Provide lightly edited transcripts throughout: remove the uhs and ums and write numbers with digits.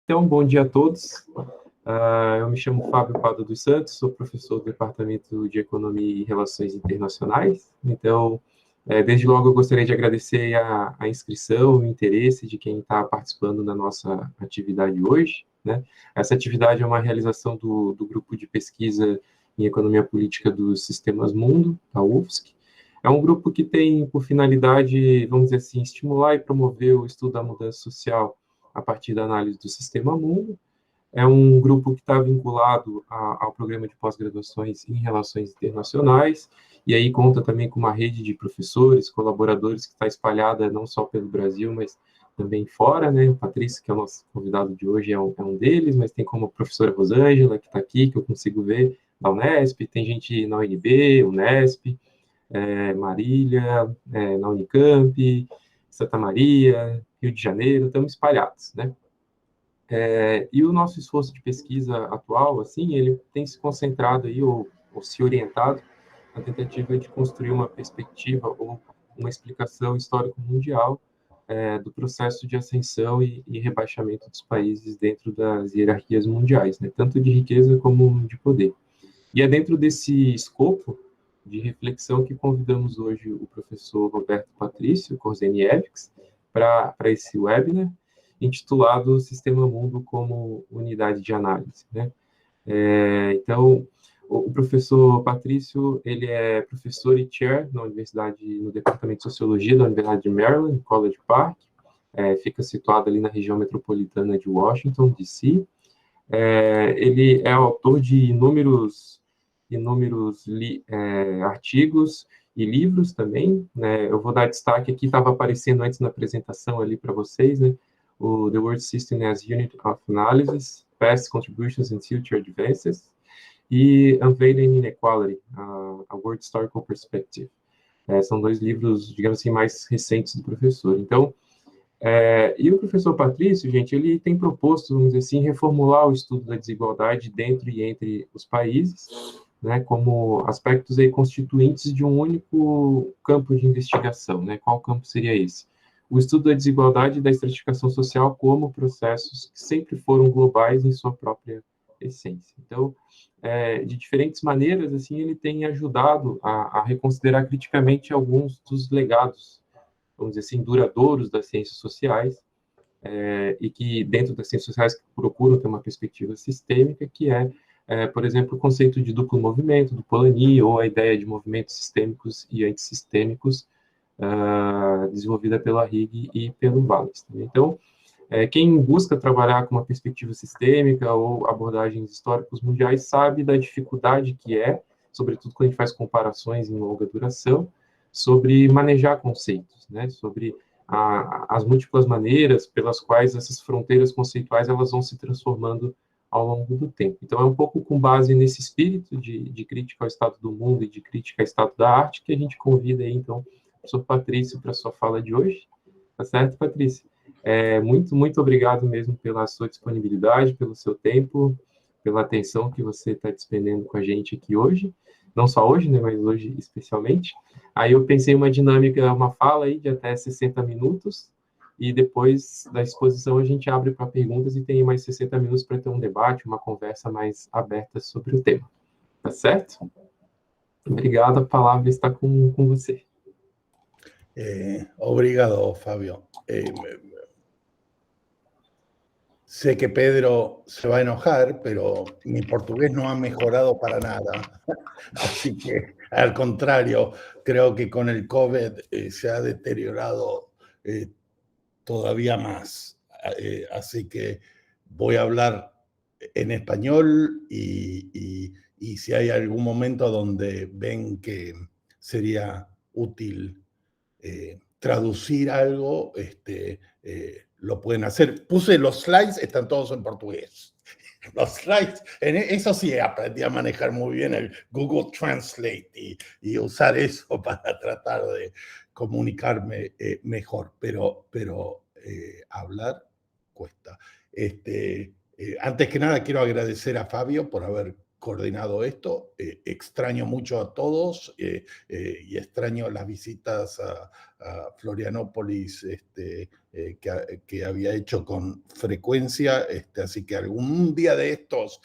Então, bom dia a todos. Eu me chamo Fábio Prado dos Santos, sou professor do Departamento de Economia e Relações Internacionais. Então, desde logo eu gostaria de agradecer a inscrição, o interesse de quem está participando da nossa atividade hoje, né? Essa atividade é uma realização do Grupo de Pesquisa em Economia Política dos Sistemas Mundo, da UFSC. É um grupo que tem por finalidade, vamos dizer assim, estimular e promover o estudo da mudança social a partir da análise do Sistema Mundo. É um grupo que está vinculado ao programa de pós-graduações em Relações Internacionais, e aí conta também com uma rede de professores, colaboradores que está espalhada não só pelo Brasil, mas também fora, né? O Patrício, que é o nosso convidado de hoje, é um deles, mas tem como a professora Rosângela, que está aqui, que eu consigo ver, da Unesp, tem gente na UNB, Unesp, Marília, na Unicamp, Santa Maria, Rio de Janeiro, estamos espalhados, né? E o nosso esforço de pesquisa atual, assim, ele tem se concentrado aí, ou se orientado na tentativa de construir uma perspectiva ou uma explicação histórico-mundial do processo de ascensão e rebaixamento dos países dentro das hierarquias mundiais, né, tanto de riqueza como de poder. E é dentro desse escopo de reflexão que convidamos hoje o professor Roberto Patrício Korzeniewicz para esse webinar, intitulado Sistema Mundo como Unidade de Análise, né? Então, o professor Patrício, ele é professor e chair na universidade, no Departamento de Sociologia da Universidade de Maryland, College Park, fica situado ali na região metropolitana de Washington, D.C. Ele é autor de inúmeros artigos e livros também, né? Eu vou dar destaque aqui, estava aparecendo antes na apresentação ali para vocês, né? O The World System as Unit of Analysis, Past Contributions and Future Advances, e Unveiling Inequality, a World Historical Perspective. São dois livros, digamos assim, mais recentes do professor. Então, e o professor Patrício, gente, ele tem proposto, vamos dizer assim, reformular o estudo da desigualdade dentro e entre os países, né, como aspectos aí constituintes de um único campo de investigação, né? Qual campo seria esse? O estudo da desigualdade e da estratificação social como processos que sempre foram globais em sua própria essência. Então, de diferentes maneiras, assim, ele tem ajudado a reconsiderar criticamente alguns dos legados, vamos dizer assim, duradouros das ciências sociais, e que, dentro das ciências sociais, procuram ter uma perspectiva sistêmica, que por exemplo, o conceito de duplo movimento, do Polanyi, ou a ideia de movimentos sistêmicos e antissistêmicos, desenvolvida pela Higg e pelo Wallace. Então, quem busca trabalhar com uma perspectiva sistêmica ou abordagens históricas mundiais sabe da dificuldade que sobretudo quando a gente faz comparações em longa duração, sobre manejar conceitos, né? Sobre as múltiplas maneiras pelas quais essas fronteiras conceituais elas vão se transformando ao longo do tempo. Então, é um pouco com base nesse espírito de crítica ao estado do mundo e de crítica ao estado da arte que a gente convida aí, então, o professor Patrício para a sua fala de hoje. Tá certo, Patrícia? Muito obrigado mesmo pela sua disponibilidade, pelo seu tempo, pela atenção que você está despendendo com a gente aqui hoje. Não só hoje, né, mas hoje especialmente. Aí eu pensei em uma dinâmica, uma fala aí de até 60 minutos, e depois da exposição a gente abre para perguntas e tem mais 60 minutos para ter um debate, uma conversa mais aberta sobre o tema. Tá certo? Obrigado, a palavra está com você. Obrigado, Fabio. Sé que Pedro se va a enojar, pero mi portugués no ha mejorado para nada. Así que, al contrario, creo que con el COVID se ha deteriorado todavía más. Así que voy a hablar en español y si hay algún momento donde ven que sería útil traducir algo, lo pueden hacer. Puse los slides, están todos en portugués. Los slides, eso sí, aprendí a manejar muy bien el Google Translate y usar eso para tratar de comunicarme mejor, pero hablar cuesta. Antes que nada, quiero agradecer a Fabio por haber coordinado esto. Extraño mucho a todos y extraño las visitas a Florianópolis que había hecho con frecuencia, así que algún día de estos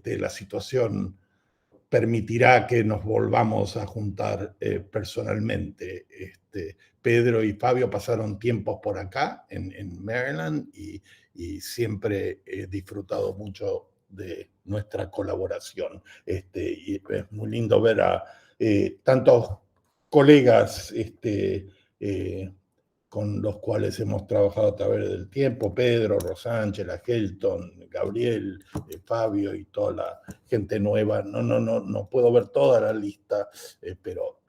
la situación permitirá que nos volvamos a juntar personalmente. Pedro y Fabio pasaron tiempos por acá, en Maryland, y siempre he disfrutado mucho de nuestra colaboración. Y es muy lindo ver a tantos colegas con los cuales hemos trabajado a través del tiempo: Pedro, Rosángela, Helton, Gabriel, Fabio y toda la gente nueva. No puedo ver toda la lista, pero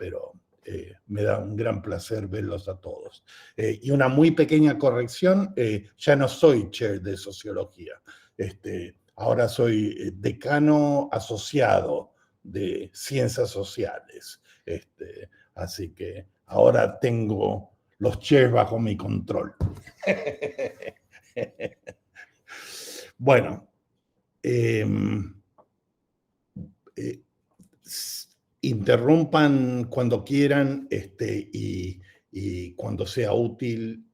me da un gran placer verlos a todos. Y una muy pequeña corrección: ya no soy chair de sociología. Ahora soy decano asociado de ciencias sociales. Así que ahora tengo los chairs bajo mi control. Bueno, interrumpan cuando quieran y cuando sea útil.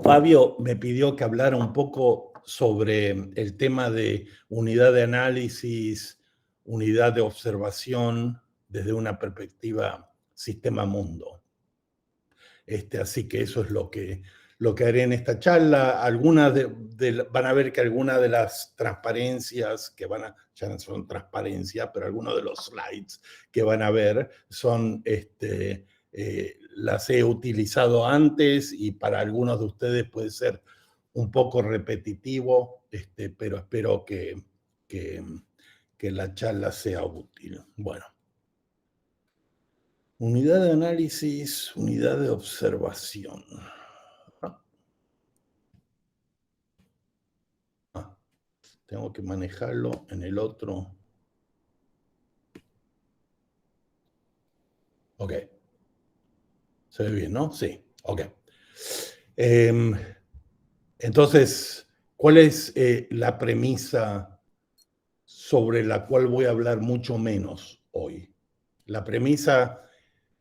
Fabio me pidió que hablara un poco sobre el tema de unidad de análisis, unidad de observación desde una perspectiva sistema-mundo. Así que eso es lo que haré en esta charla. Van a ver que algunas de las transparencias que ya no son transparencia, pero algunos de los slides que van a ver son, las he utilizado antes, y para algunos de ustedes puede ser un poco repetitivo, pero espero que la charla sea útil. Bueno. Unidad de análisis, unidad de observación. Tengo que manejarlo en el otro. Ok. Se ve bien, ¿no? Sí. Ok. Entonces, ¿cuál es la premisa sobre la cual voy a hablar mucho menos hoy? La premisa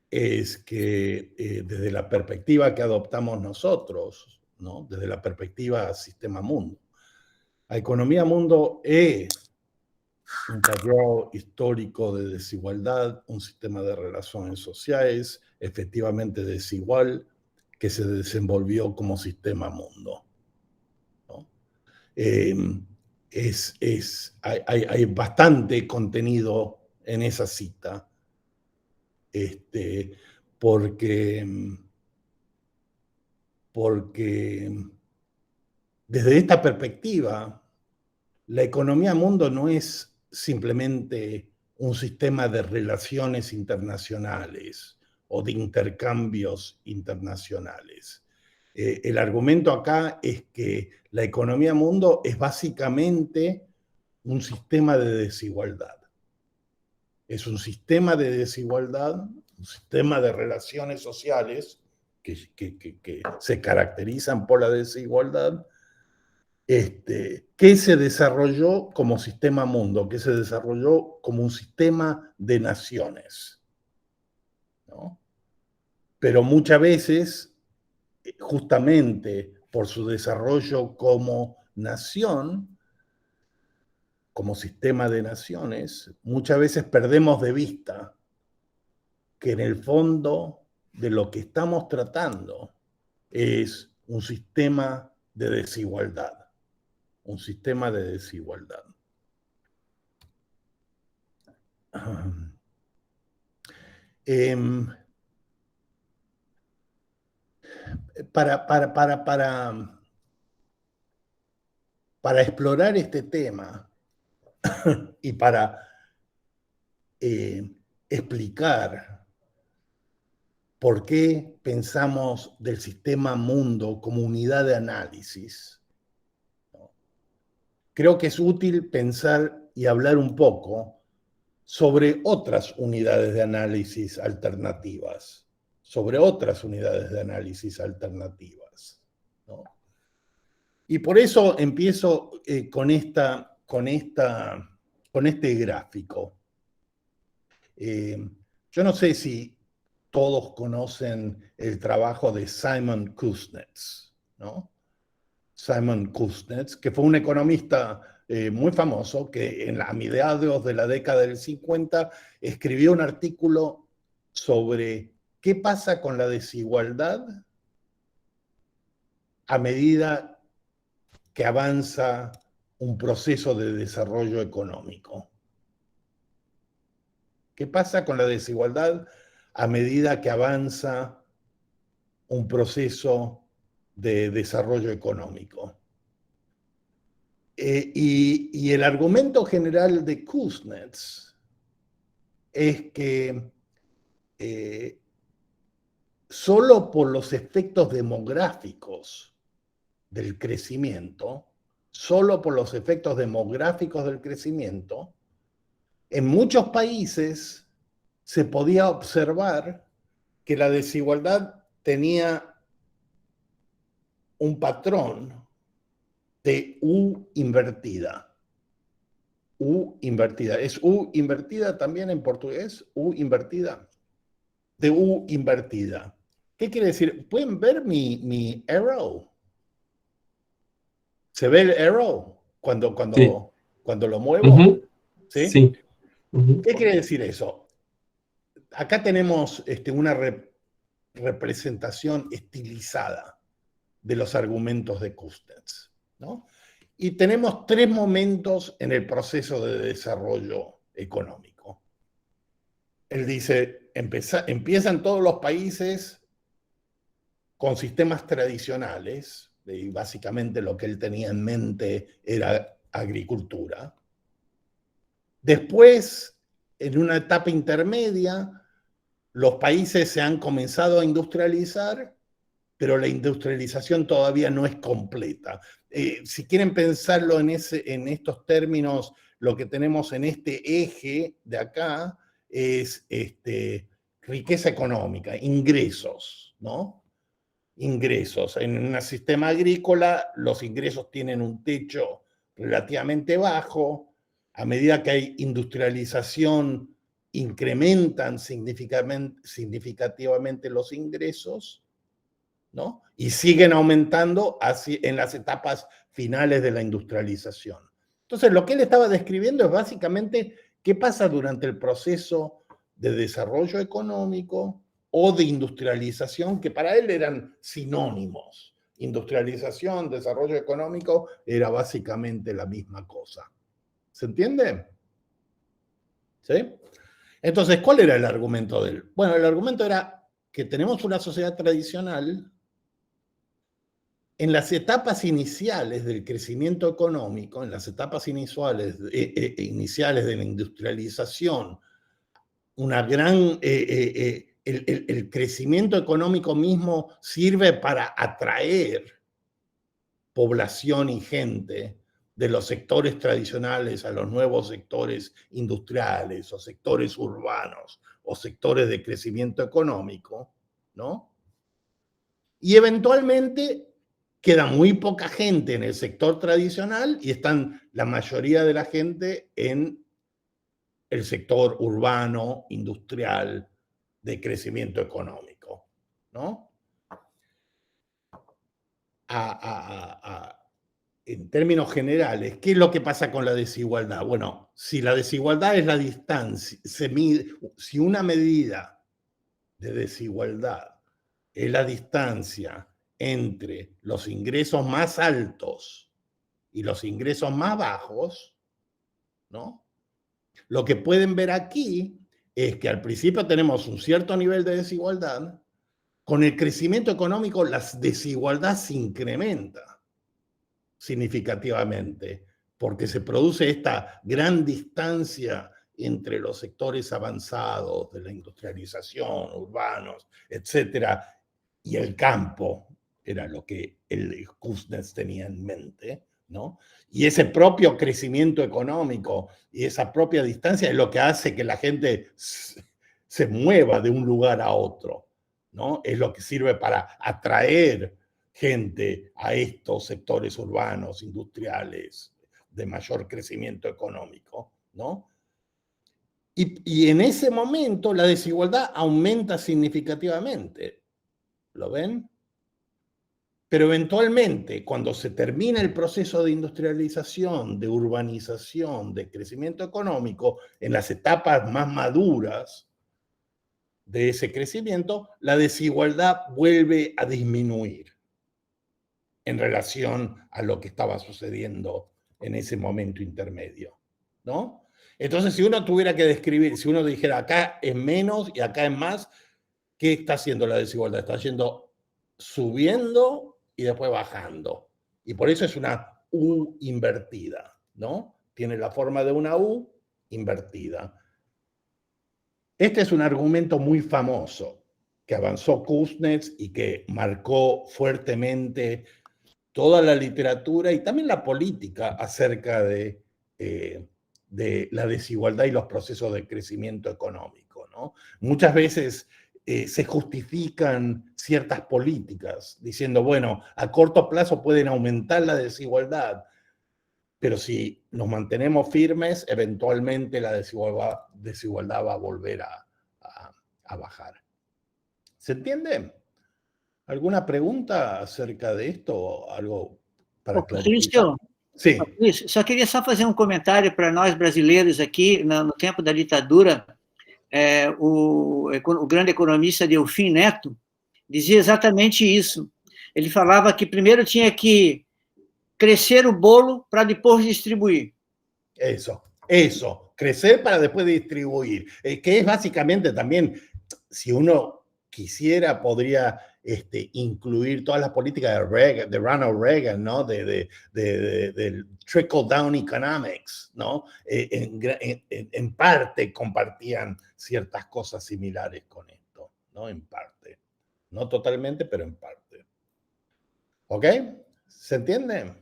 es que desde la perspectiva que adoptamos nosotros, ¿no? Desde la perspectiva sistema-mundo, la economía-mundo es un tablero histórico de desigualdad, un sistema de relaciones sociales efectivamente desigual que se desenvolvió como sistema-mundo, ¿no? Hay bastante contenido en esa cita, porque desde esta perspectiva, la economía-mundo no es simplemente un sistema de relaciones internacionales o de intercambios internacionales. El argumento acá es que la economía-mundo es básicamente un sistema de desigualdad. Es un sistema de desigualdad, un sistema de relaciones sociales que se caracterizan por la desigualdad, que se desarrolló como sistema mundo, que se desarrolló como un sistema de naciones, ¿no? Pero muchas veces, justamente por su desarrollo como nación, como sistema de naciones, muchas veces perdemos de vista que en el fondo de lo que estamos tratando es un sistema de desigualdad. Un sistema de desigualdad. Para explorar este tema y para explicar por qué pensamos del sistema mundo como unidad de análisis, creo que es útil pensar y hablar un poco sobre otras unidades de análisis alternativas, ¿no? Y por eso empiezo con esta con este gráfico. Yo no sé si todos conocen el trabajo de Simon Kuznets, ¿no? Simon Kuznets, que fue un economista muy famoso, que a mediados de la década del 50 escribió un artículo sobre qué pasa con la desigualdad a medida que avanza un proceso de desarrollo económico. ¿Qué pasa con la desigualdad a medida que avanza un proceso de desarrollo económico? Y el argumento general de Kuznets es que solo por los efectos demográficos del crecimiento, en muchos países se podía observar que la desigualdad tenía un patrón de U invertida. U invertida. ¿Es U invertida también en portugués? U invertida. De U invertida. ¿Qué quiere decir? ¿Pueden ver mi arrow? ¿Se ve el arrow Sí. cuando lo muevo? ¿Sí? Sí. ¿Qué quiere decir eso? Acá tenemos una representación estilizada de los argumentos de Kuznets, ¿no? Y tenemos 3 momentos en el proceso de desarrollo económico. Él dice, empiezan todos los países con sistemas tradicionales, y básicamente lo que él tenía en mente era agricultura. Después, en una etapa intermedia, los países se han comenzado a industrializar, pero la industrialización todavía no es completa. Si quieren pensarlo en estos términos, lo que tenemos en este eje de acá es riqueza económica, ingresos, ¿no? Ingresos. En un sistema agrícola, los ingresos tienen un techo relativamente bajo. A medida que hay industrialización, incrementan significativamente los ingresos, ¿no? Y siguen aumentando así en las etapas finales de la industrialización. Entonces, lo que él estaba describiendo es básicamente qué pasa durante el proceso de desarrollo económico o de industrialización, que para él eran sinónimos. Industrialización, desarrollo económico, era básicamente la misma cosa. ¿Se entiende? ¿Sí? Entonces, ¿cuál era el argumento de él? Bueno, el argumento era que tenemos una sociedad tradicional. En las etapas iniciales del crecimiento económico, en las etapas iniciales de la industrialización, el crecimiento económico mismo sirve para atraer población y gente de los sectores tradicionales a los nuevos sectores industriales o sectores urbanos o sectores de crecimiento económico, ¿no? Y eventualmente queda muy poca gente en el sector tradicional y están la mayoría de la gente en el sector urbano, industrial, de crecimiento económico, ¿no? En términos generales, ¿qué es lo que pasa con la desigualdad? Bueno, si la desigualdad es la distancia, si una medida de desigualdad es la distancia entre los ingresos más altos y los ingresos más bajos, ¿no? Lo que pueden ver aquí es que al principio tenemos un cierto nivel de desigualdad. Con el crecimiento económico, la desigualdad se incrementa significativamente, porque se produce esta gran distancia entre los sectores avanzados de la industrialización, urbanos, etcétera, y el campo, era lo que el Kuznets tenía en mente, ¿no? Y ese propio crecimiento económico y esa propia distancia es lo que hace que la gente se mueva de un lugar a otro, ¿no? Es lo que sirve para atraer gente a estos sectores urbanos, industriales, de mayor crecimiento económico, ¿no? Y en ese momento la desigualdad aumenta significativamente. ¿Lo ven? Pero eventualmente, cuando se termina el proceso de industrialización, de urbanización, de crecimiento económico, en las etapas más maduras de ese crecimiento, la desigualdad vuelve a disminuir en relación a lo que estaba sucediendo en ese momento intermedio, ¿no? Entonces, si uno tuviera que describir, si uno dijera acá es menos y acá es más, ¿qué está haciendo la desigualdad? Está yendo subiendo y después bajando. Y por eso es una U invertida, ¿no? Tiene la forma de una U invertida. Este es un argumento muy famoso que avanzó Kuznets y que marcó fuertemente toda la literatura y también la política acerca de la desigualdad y los procesos de crecimiento económico, ¿no? Muchas veces se justifican ciertas políticas diciendo, bueno, a corto plazo pueden aumentar la desigualdad, pero si nos mantenemos firmes, eventualmente la desigualdad va a volver a bajar. ¿Se entiende? ¿Alguna pregunta acerca de esto? ¿Algo para clarificar? Patrício, Sim. Patrício, só queria só fazer um comentário para nós brasileiros aqui, no tempo da ditadura, o grande economista Delfim Neto dizia exatamente isso. Ele falava que primeiro tinha que crescer o bolo para depois distribuir. Eso, crecer para después distribuir, que es básicamente también, si uno quisiera, podría incluir todas las políticas de Ronald Reagan, ¿no? Del trickle-down economics, ¿no? En parte compartían ciertas cosas similares con esto, ¿no? En parte. No totalmente, pero en parte. ¿Ok? ¿Se entiende?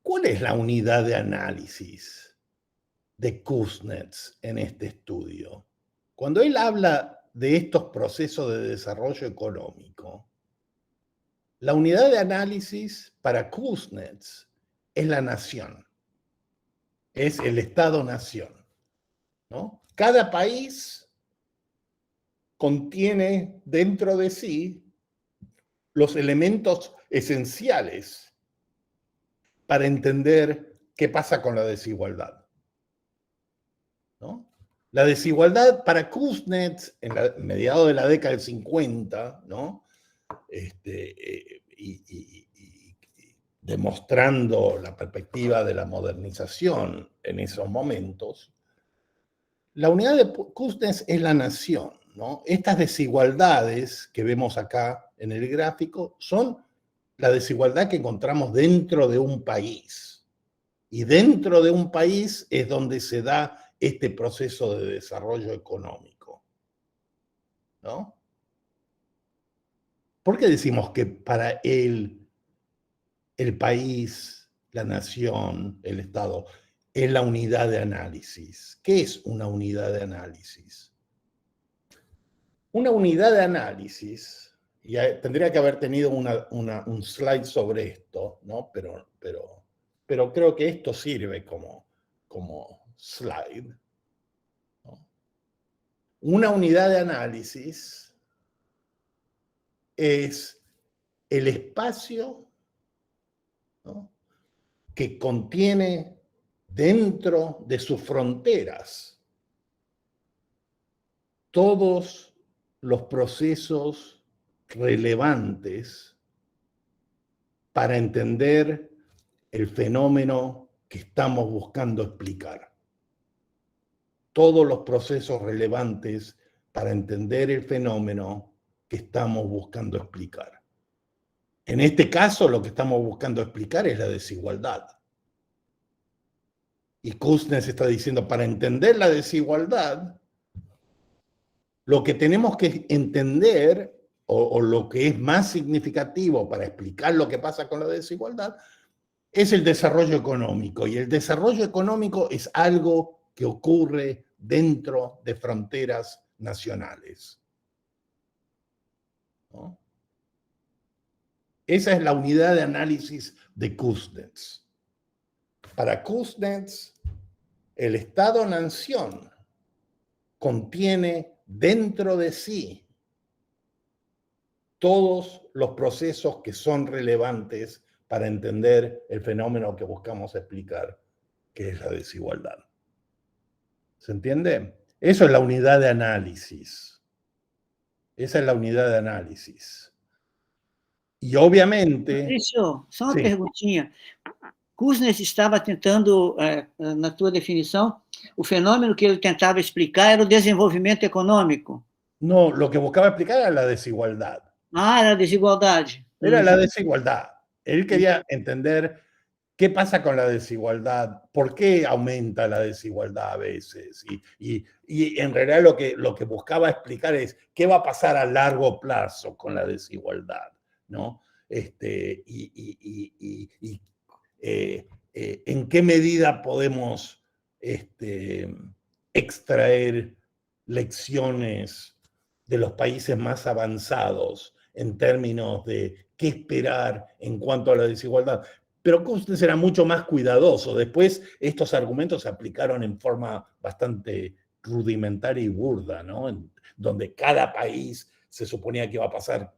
¿Cuál es la unidad de análisis de Kuznets en este estudio? Cuando él habla de estos procesos de desarrollo económico, la unidad de análisis para Kuznets es la nación, es el Estado-nación, ¿no? Cada país contiene dentro de sí los elementos esenciales para entender qué pasa con la desigualdad, ¿no? La desigualdad para Kuznets, mediados de la década del 50, ¿no? Demostrando la perspectiva de la modernización en esos momentos, la unidad de Kuznets es la nación, ¿no? Estas desigualdades que vemos acá en el gráfico son la desigualdad que encontramos dentro de un país. Y dentro de un país es donde se da este proceso de desarrollo económico, ¿no? ¿Por qué decimos que para él el país, la nación, el Estado, es la unidad de análisis? ¿Qué es una unidad de análisis? Una unidad de análisis, y tendría que haber tenido un slide sobre esto, ¿no? Pero creo que esto sirve como slide, ¿no? Una unidad de análisis es el espacio, ¿no?, que contiene dentro de sus fronteras todos los procesos relevantes para entender el fenómeno que estamos buscando explicar. Todos los procesos relevantes para entender el fenómeno que estamos buscando explicar. En este caso, lo que estamos buscando explicar es la desigualdad. Y Kuznets está diciendo, para entender la desigualdad, lo que tenemos que entender, o lo que es más significativo para explicar lo que pasa con la desigualdad, es el desarrollo económico. Y el desarrollo económico es algo que ocurre dentro de fronteras nacionales, ¿no? Esa es la unidad de análisis de Kuznets. Para Kuznets, el Estado-nación contiene dentro de sí todos los procesos que son relevantes para entender el fenómeno que buscamos explicar, que es la desigualdad. ¿Se entiende? Eso es la unidad de análisis. Esa es la unidad de análisis. E, obviamente... Patrício, só uma Sim. perguntinha. Kuznets estava tentando, na tua definição, o fenômeno que ele tentava explicar era o desenvolvimento econômico. No, lo que buscaba explicar era la desigualdad. Ah, era a desigualdade. Era la desigualdad. Él quería entender qué pasa con la desigualdad, por qué aumenta la desigualdad a veces. Y en realidad lo que buscaba explicar es qué va a pasar a largo plazo con la desigualdad, ¿no? En qué medida podemos extraer lecciones de los países más avanzados en términos de qué esperar en cuanto a la desigualdad. Pero Kuznets era mucho más cuidadoso. Después estos argumentos se aplicaron en forma bastante rudimentaria y burda, ¿no? Donde cada país se suponía que iba a pasar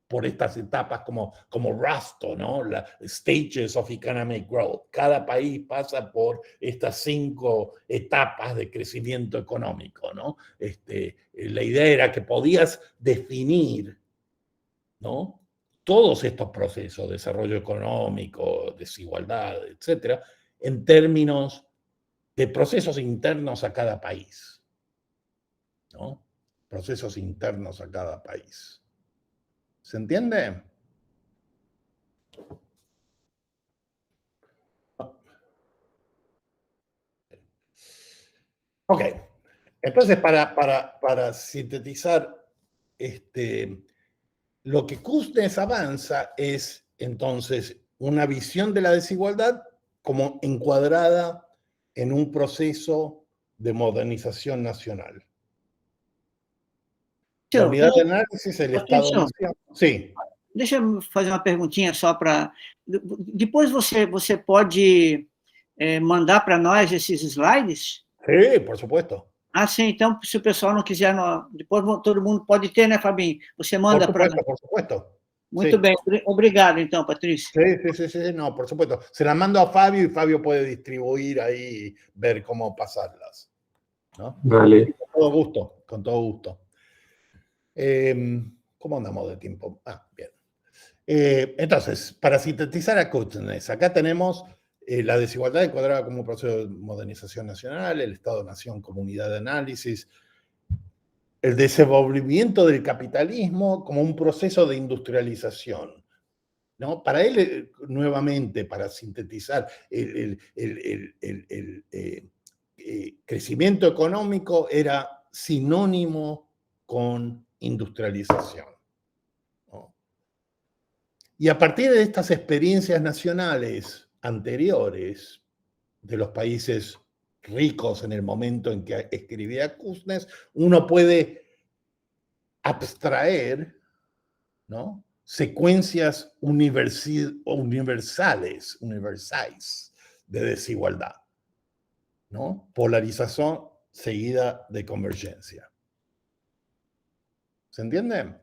por estas etapas como Rasto, ¿no? Las stages of economic growth. Cada país pasa por estas 5 etapas de crecimiento económico, ¿no? La idea era que podías definir, ¿no?, todos estos procesos, desarrollo económico, desigualdad, etcétera, en términos de procesos internos a cada país, ¿no? Procesos internos a cada país. ¿Se entiende? Ok. Entonces, para sintetizar, lo que Kuznets avanza es, entonces, una visión de la desigualdad como encuadrada en un proceso de modernización nacional. La unidad de análisis, el Estado-nación. Sí. Deixa eu fazer uma perguntinha só para... Depois você pode mandar para nós esses slides? Sí, por supuesto. Ah, sim, então, se o pessoal não quiser, depois todo mundo pode ter, né, Fabinho? Você manda para... Por supuesto. Muito bem, obrigado, então, Patrício. Sí, no, por supuesto. Se las mando a Fabio y Fabio puede distribuir ahí y ver cómo pasarlas, ¿no? Vale. Con todo gusto. ¿Cómo andamos de tiempo? Ah, bien. Entonces, para sintetizar a Kuznets, acá tenemos la desigualdad encuadrada como un proceso de modernización nacional, el Estado-nación como unidad de análisis, el desenvolvimiento del capitalismo como un proceso de industrialización, ¿no? Para él, nuevamente, para sintetizar, el crecimiento económico era sinónimo con industrialización, ¿no? Y a partir de estas experiencias nacionales anteriores de los países ricos en el momento en que escribía Kuznets, uno puede abstraer, ¿no?, secuencias universales de desigualdad, ¿no? Polarización seguida de convergencia. ¿Se entiende?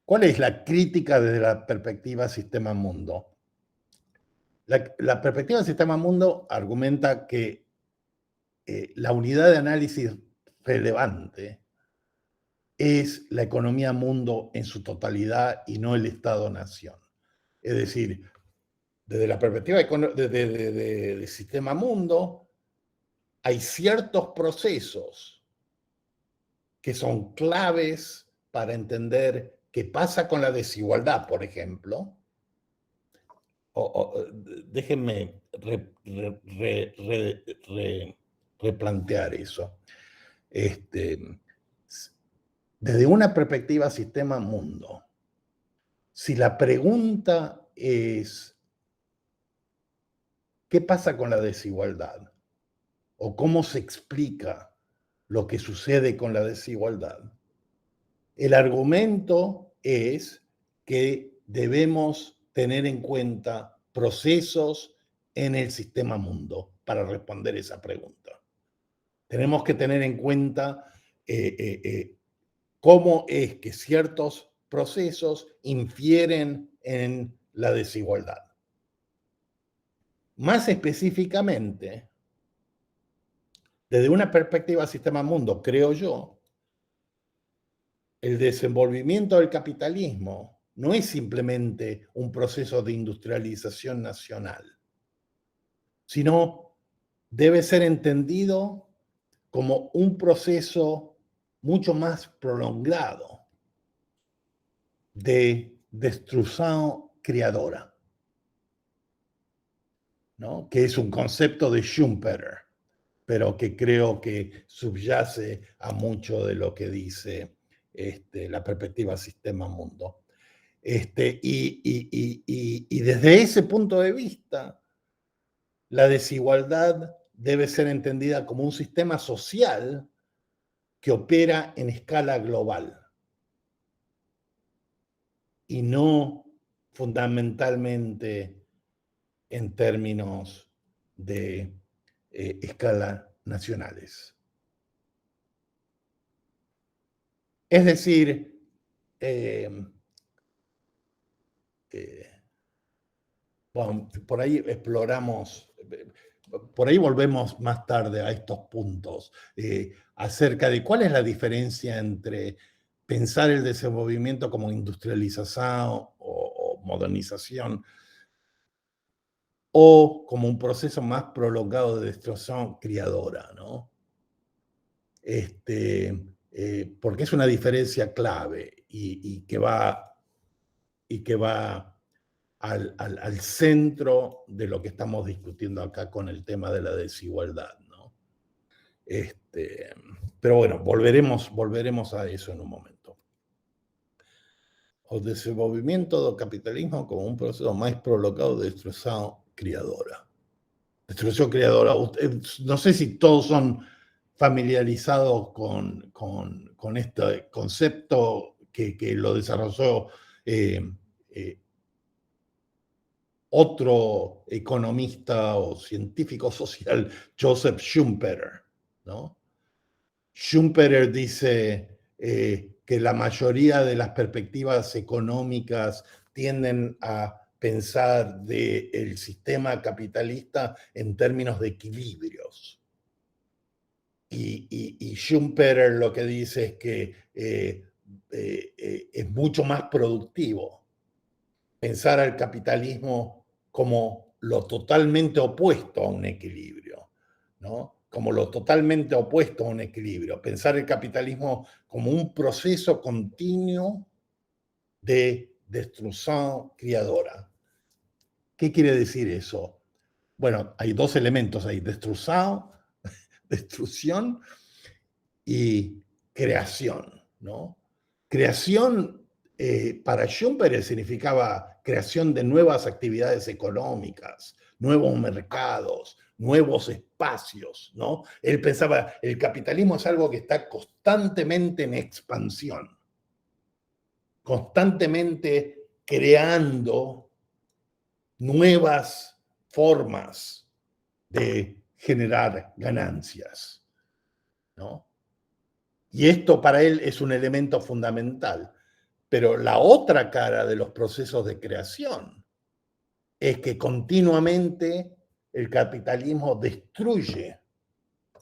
¿Cuál es la crítica desde la perspectiva sistema-mundo? La perspectiva sistema-mundo argumenta que la unidad de análisis relevante es la economía-mundo en su totalidad y no el Estado-nación. Es decir, desde la perspectiva de sistema-mundo, hay ciertos procesos que son claves para entender qué pasa con la desigualdad, por ejemplo. Déjenme replantear eso. Desde una perspectiva sistema-mundo, si la pregunta es ¿qué pasa con la desigualdad? ¿O cómo se explica lo que sucede con la desigualdad? El argumento es que debemos tener en cuenta procesos en el sistema mundo para responder esa pregunta. Tenemos que tener en cuenta cómo es que ciertos procesos infieren en la desigualdad. Más específicamente, desde una perspectiva sistema mundo, creo yo, el desenvolvimiento del capitalismo no es simplemente un proceso de industrialización nacional, sino debe ser entendido como un proceso mucho más prolongado de destrucción creadora, ¿no? Que es un concepto de Schumpeter, pero que creo que subyace a mucho de lo que dice la perspectiva sistema-mundo. Y desde ese punto de vista, la desigualdad debe ser entendida como un sistema social que opera en escala global y no fundamentalmente en términos de escala nacionales. Es decir, bueno, por ahí exploramos, por ahí volvemos más tarde a estos puntos, acerca de cuál es la diferencia entre pensar el desenvolvimiento como industrialización o modernización o como un proceso más prolongado de destrucción creadora, ¿no? Porque es una diferencia clave y que va al centro de lo que estamos discutiendo acá con el tema de la desigualdad, ¿no? Pero bueno, volveremos a eso en un momento. O desenvolvimiento do capitalismo como un proceso más prolongado de destrucción creadora. Destrucción creadora. No sé si todos son familiarizados con este concepto que lo desarrolló otro economista o científico social, Joseph Schumpeter, ¿no? Schumpeter dice que la mayoría de las perspectivas económicas tienden a pensar del sistema capitalista en términos de equilibrios. Y Schumpeter lo que dice es que es mucho más productivo pensar al capitalismo como lo totalmente opuesto a un equilibrio, ¿no? Como lo totalmente opuesto a un equilibrio. Pensar el capitalismo como un proceso continuo de destrucción creadora. ¿Qué quiere decir eso? Bueno, hay dos elementos ahí, destrucción y creación, ¿no? Creación para Schumpeter significaba creación de nuevas actividades económicas, nuevos mercados, nuevos espacios, ¿no? Él pensaba, el capitalismo es algo que está constantemente en expansión, constantemente creando nuevas formas de generar ganancias, ¿no? Y esto para él es un elemento fundamental. Pero la otra cara de los procesos de creación es que continuamente el capitalismo destruye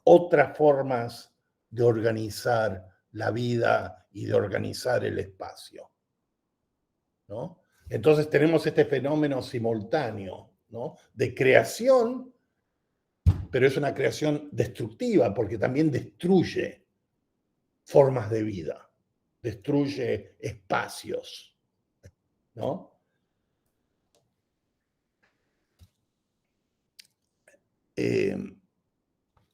otras formas de organizar la vida y de organizar el espacio, ¿no? Entonces tenemos este fenómeno simultáneo, ¿no? De creación, pero es una creación destructiva porque también destruye formas de vida, destruye espacios, ¿no?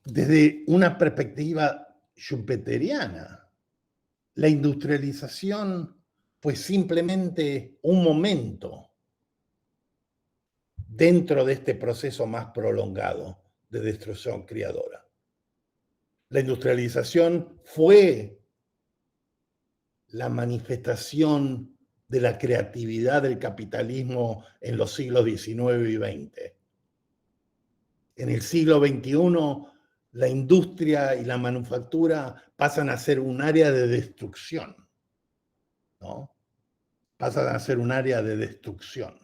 Desde una perspectiva schumpeteriana, la industrialización fue simplemente un momento dentro de este proceso más prolongado de destrucción creadora. La industrialización fue la manifestación de la creatividad del capitalismo en los siglos XIX y XX. en el siglo XXI la industria y la manufactura pasan a ser un área de destrucción, ¿no? Pasan a ser un área de destrucción.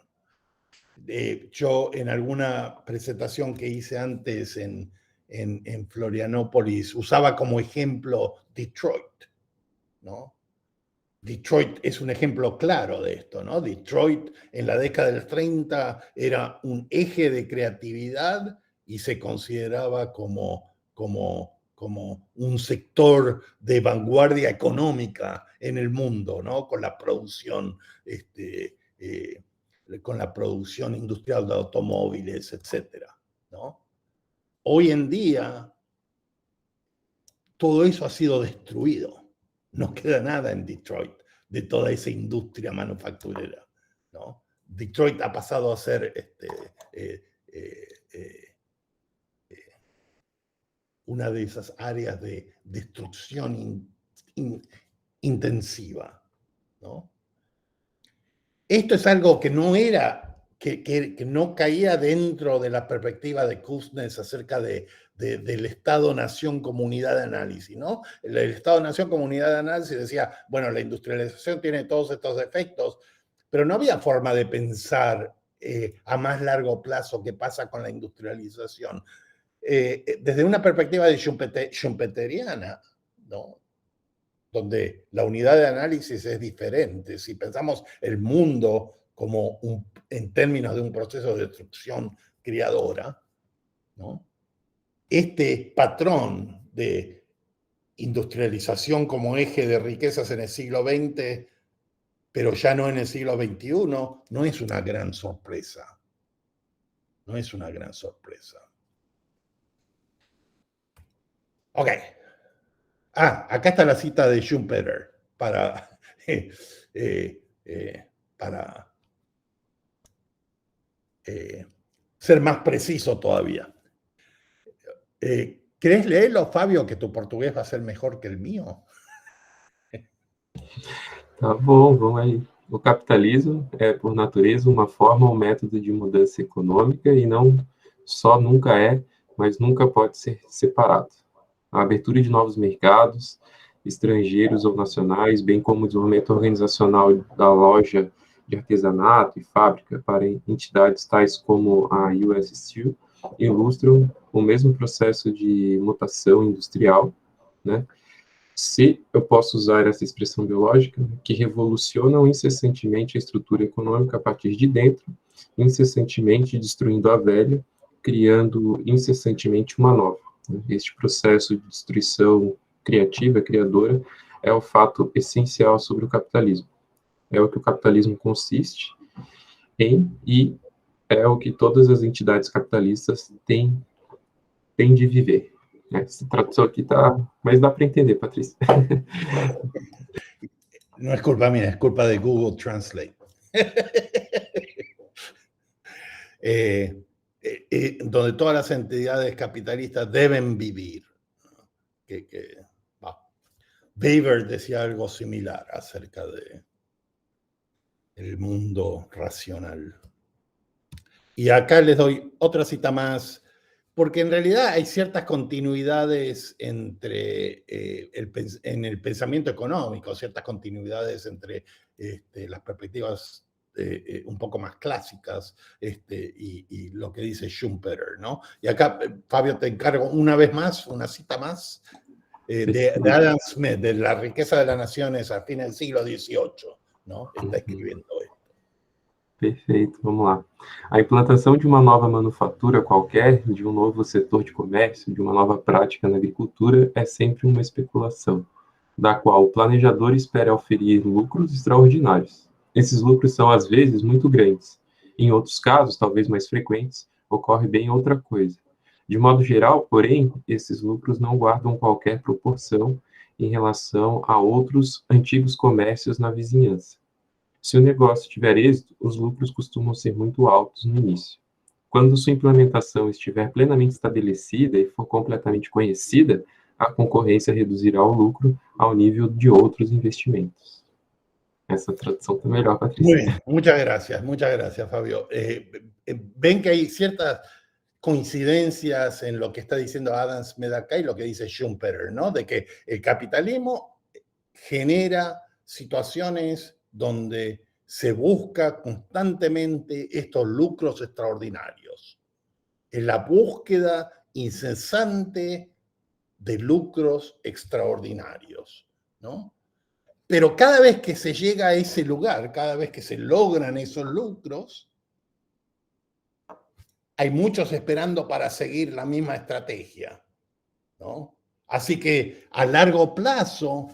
Yo en alguna presentación que hice antes en Florianópolis usaba como ejemplo Detroit, ¿no? Detroit es un ejemplo claro de esto, ¿no? Detroit en la década del 30 era un eje de creatividad y se consideraba como un sector de vanguardia económica en el mundo, ¿no? Con la producción, con la producción industrial de automóviles, etcétera, ¿no? Hoy en día todo eso ha sido destruido. No queda nada en Detroit de toda esa industria manufacturera, ¿no? Detroit ha pasado a ser una de esas áreas de destrucción intensiva, ¿no? Esto es algo que no era, que no caía dentro de la perspectiva de Kuznets acerca del Estado-Nación Comunidad de Análisis, ¿no? El Estado-Nación Comunidad de Análisis decía, bueno, la industrialización tiene todos estos efectos, pero no había forma de pensar a más largo plazo qué pasa con la industrialización. Desde una perspectiva de schumpeteriana, ¿no? Donde la unidad de análisis es diferente. Si pensamos el mundo como en términos de un proceso de destrucción creadora, ¿no? Este patrón de industrialización como eje de riquezas en el siglo XX, pero ya no en el siglo XXI, no es una gran sorpresa. No es una gran sorpresa. Ok. Acá está la cita de Schumpeter para ser más preciso todavía. ¿Querés leerlo, Fábio, que tu portugués va a ser mejor que el mío? Tá bom, vamos aí. O capitalismo é, por natureza, uma forma ou método de mudança econômica e não só nunca é, mas nunca pode ser separado. A abertura de novos mercados, estrangeiros ou nacionais, bem como o desenvolvimento organizacional da loja de artesanato e fábrica para entidades tais como a US Steel, ilustram o mesmo processo de mutação industrial, né? Se eu posso usar essa expressão biológica, que revolucionam incessantemente a estrutura econômica a partir de dentro, incessantemente destruindo a velha, criando incessantemente uma nova. Este processo de destruição criativa, criadora, é o fato essencial sobre o capitalismo. É o que o capitalismo consiste em e é o que todas as entidades capitalistas têm de viver. Essa tradução aqui tá... Mas dá para entender, Patrícia. No es culpa mía, es culpa de Google Translate. Donde todas las entidades capitalistas deben vivir. Weber decía algo similar acerca del mundo racional. Y acá les doy otra cita más, porque en realidad hay ciertas continuidades en el pensamiento económico, ciertas continuidades entre las perspectivas un poco más clásicas y lo que dice Schumpeter, ¿no? Y acá, Fábio, te encargo una vez más, una cita más, de Adam Smith, de La riqueza de las naciones a fines del siglo XVIII, ¿no? Está escribiendo esto. Perfeito, vamos lá. A implantação de uma nova manufatura qualquer, de um novo setor de comércio, de uma nova prática na agricultura, é sempre uma especulação, da qual o planejador espera oferir lucros extraordinários. Esses lucros são, às vezes, muito grandes. Em outros casos, talvez mais frequentes, ocorre bem outra coisa. De modo geral, porém, esses lucros não guardam qualquer proporção em relação a outros antigos comércios na vizinhança. Se o negócio tiver êxito, os lucros costumam ser muito altos no início. Quando sua implementação estiver plenamente estabelecida e for completamente conhecida, a concorrência reduzirá o lucro ao nível de outros investimentos. Essa tradução está melhor, Patrícia. Muy bien, muchas gracias, Fabio. Ven que hay ciertas coincidencias en lo que está diciendo Adam Smith acá y lo que dice Schumpeter, ¿no? De que el capitalismo genera situaciones donde se busca constantemente estos lucros extraordinarios. En la búsqueda incesante de lucros extraordinarios, ¿no? Pero cada vez que se llega a ese lugar, cada vez que se logran esos lucros, hay muchos esperando para seguir la misma estrategia, ¿no? Así que a largo plazo,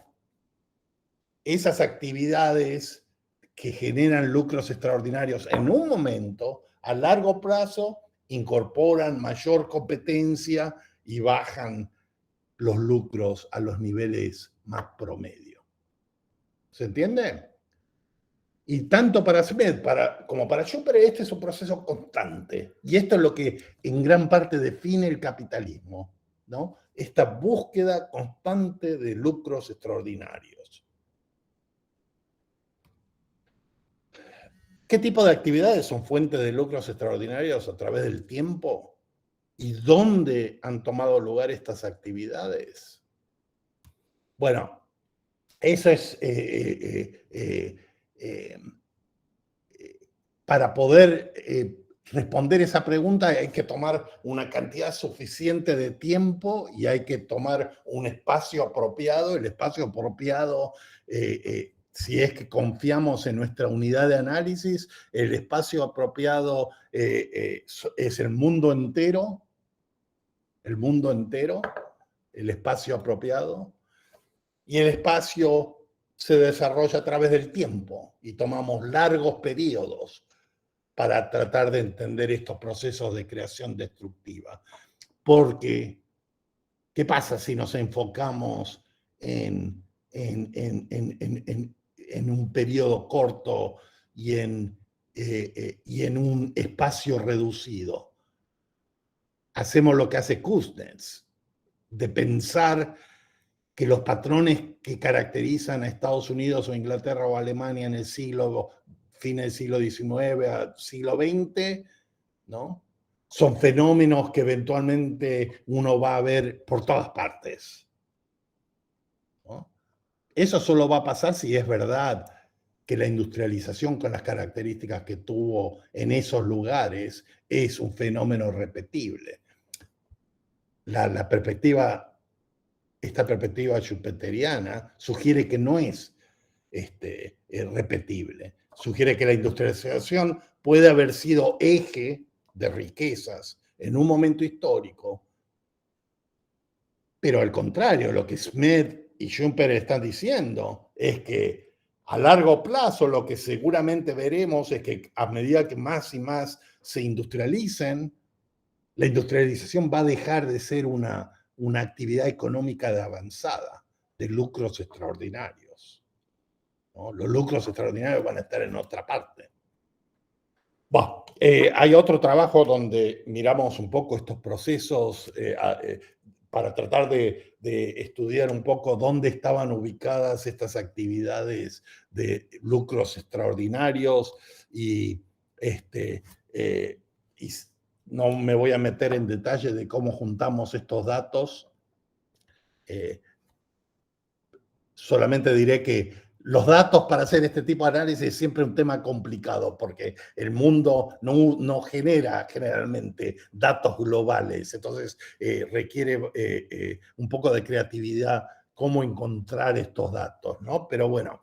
esas actividades que generan lucros extraordinarios en un momento, a largo plazo, incorporan mayor competencia y bajan los lucros a los niveles más promedio. ¿Se entiende? Y tanto para Smith como para Schumpeter, este es un proceso constante. Y esto es lo que en gran parte define el capitalismo, ¿no? Esta búsqueda constante de lucros extraordinarios. ¿Qué tipo de actividades son fuentes de lucros extraordinarios a través del tiempo? ¿Y dónde han tomado lugar estas actividades? Bueno, eso es para poder responder esa pregunta hay que tomar una cantidad suficiente de tiempo y hay que tomar un espacio apropiado. El espacio apropiado, si es que confiamos en nuestra unidad de análisis, el espacio apropiado es el mundo entero, el espacio apropiado. Y el espacio se desarrolla a través del tiempo y tomamos largos periodos para tratar de entender estos procesos de creación destructiva. Porque, ¿qué pasa si nos enfocamos en un periodo corto y en un espacio reducido? Hacemos lo que hace Kuznets, de pensar que los patrones que caracterizan a Estados Unidos o Inglaterra o Alemania en el fin del siglo XIX al siglo XX, ¿no? Son fenómenos que eventualmente uno va a ver por todas partes, ¿no? Eso solo va a pasar si es verdad que la industrialización con las características que tuvo en esos lugares es un fenómeno repetible. Esta perspectiva schumpeteriana sugiere que no es repetible. Sugiere que la industrialización puede haber sido eje de riquezas en un momento histórico, pero al contrario, lo que Smith y Schumpeter están diciendo es que a largo plazo lo que seguramente veremos es que a medida que más y más se industrialicen, la industrialización va a dejar de ser una actividad económica de avanzada, de lucros extraordinarios, ¿no? Los lucros extraordinarios van a estar en otra parte. Bueno, hay otro trabajo donde miramos un poco estos procesos para tratar de estudiar un poco dónde estaban ubicadas estas actividades de lucros extraordinarios y no me voy a meter en detalle de cómo juntamos estos datos. Solamente diré que los datos para hacer este tipo de análisis es siempre un tema complicado porque el mundo no genera generalmente datos globales. Entonces requiere un poco de creatividad cómo encontrar estos datos, ¿no? Pero bueno,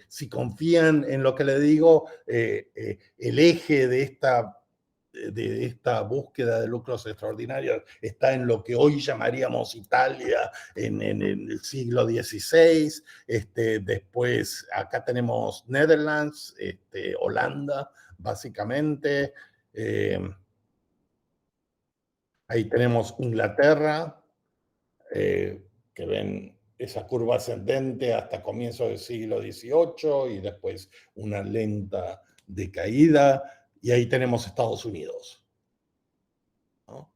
si confían en lo que les digo, el eje de esta búsqueda de lucros extraordinarios está en lo que hoy llamaríamos Italia en el siglo XVI. Después acá tenemos Netherlands, Holanda, básicamente. Ahí tenemos Inglaterra, que ven esa curva ascendente hasta comienzos del siglo XVIII y después una lenta decaída. Y ahí tenemos Estados Unidos, ¿no?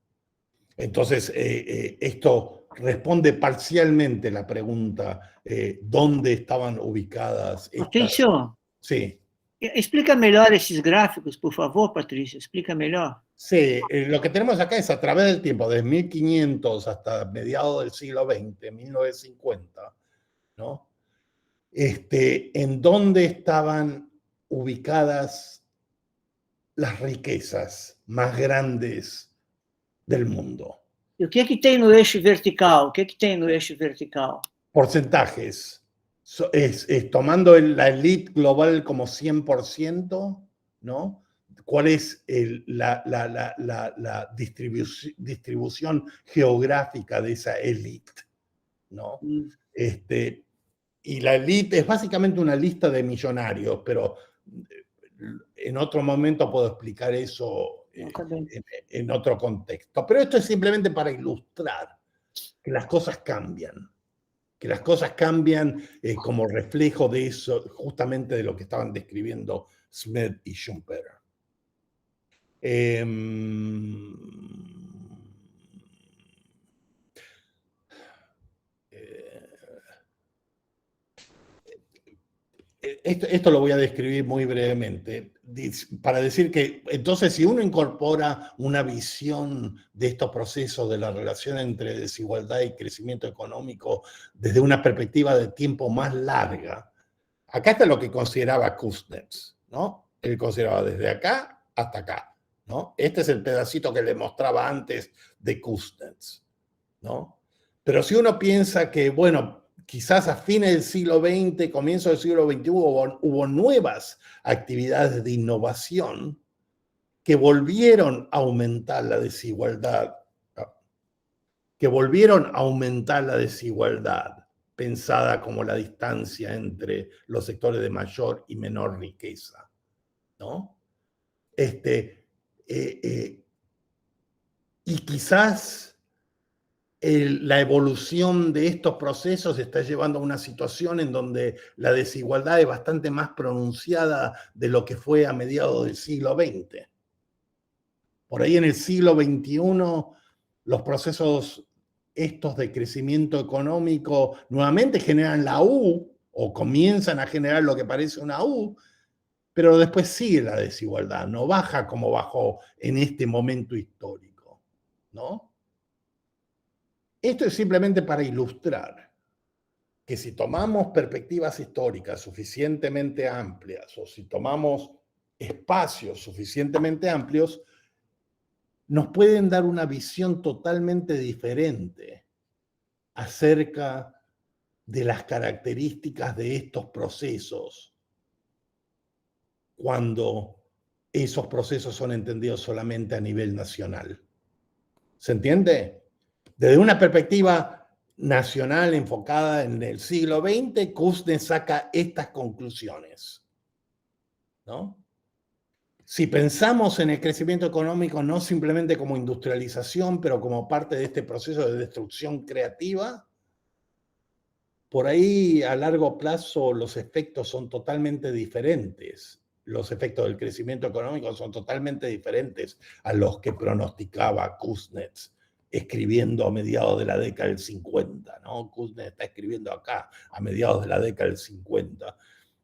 Entonces, esto responde parcialmente la pregunta, ¿dónde estaban ubicadas estas? Patrício, Sí. explica melhor esses gráficos, por favor, Patrício, explica melhor. Sí, lo que tenemos acá es a través del tiempo, desde 1500 hasta mediados del siglo XX, 1950, ¿no? En dónde estaban ubicadas las riquezas más grandes del mundo. E o que tem no eixo vertical? O que tem no eixo vertical? Porcentajes. Tomando la elite global como 100%, ¿no? ¿Cuál es la distribución geográfica de esa elite? ¿No? Y la elite es básicamente una lista de millonarios, pero en otro momento puedo explicar eso en otro contexto. Pero esto es simplemente para ilustrar que las cosas cambian. Que las cosas cambian como reflejo de eso, justamente de lo que estaban describiendo Smith y Schumpeter. Esto lo voy a describir muy brevemente, para decir que entonces si uno incorpora una visión de estos procesos de la relación entre desigualdad y crecimiento económico desde una perspectiva de tiempo más larga, acá está lo que consideraba Kuznets, ¿no? Él consideraba desde acá hasta acá, ¿no? Este es el pedacito que le mostraba antes de Kuznets, ¿no? Pero si uno piensa que, bueno, quizás a fines del siglo XX, comienzo del siglo XXI, hubo nuevas actividades de innovación que volvieron a aumentar la desigualdad, pensada como la distancia entre los sectores de mayor y menor riqueza, ¿no? Y quizás la evolución de estos procesos está llevando a una situación en donde la desigualdad es bastante más pronunciada de lo que fue a mediados del siglo XX. Por ahí en el siglo XXI, los procesos estos de crecimiento económico nuevamente generan la U, o comienzan a generar lo que parece una U, pero después sigue la desigualdad, no baja como bajó en este momento histórico, ¿no? Esto es simplemente para ilustrar que si tomamos perspectivas históricas suficientemente amplias o si tomamos espacios suficientemente amplios, nos pueden dar una visión totalmente diferente acerca de las características de estos procesos cuando esos procesos son entendidos solamente a nivel nacional. ¿Se entiende? Desde una perspectiva nacional enfocada en el siglo XX, Kuznets saca estas conclusiones, ¿no? Si pensamos en el crecimiento económico no simplemente como industrialización, pero como parte de este proceso de destrucción creativa, por ahí a largo plazo los efectos son totalmente diferentes. Los efectos del crecimiento económico son totalmente diferentes a los que pronosticaba Kuznets escribiendo a mediados de la década del 50, ¿no? Kuznets está escribiendo acá a mediados de la década del 50.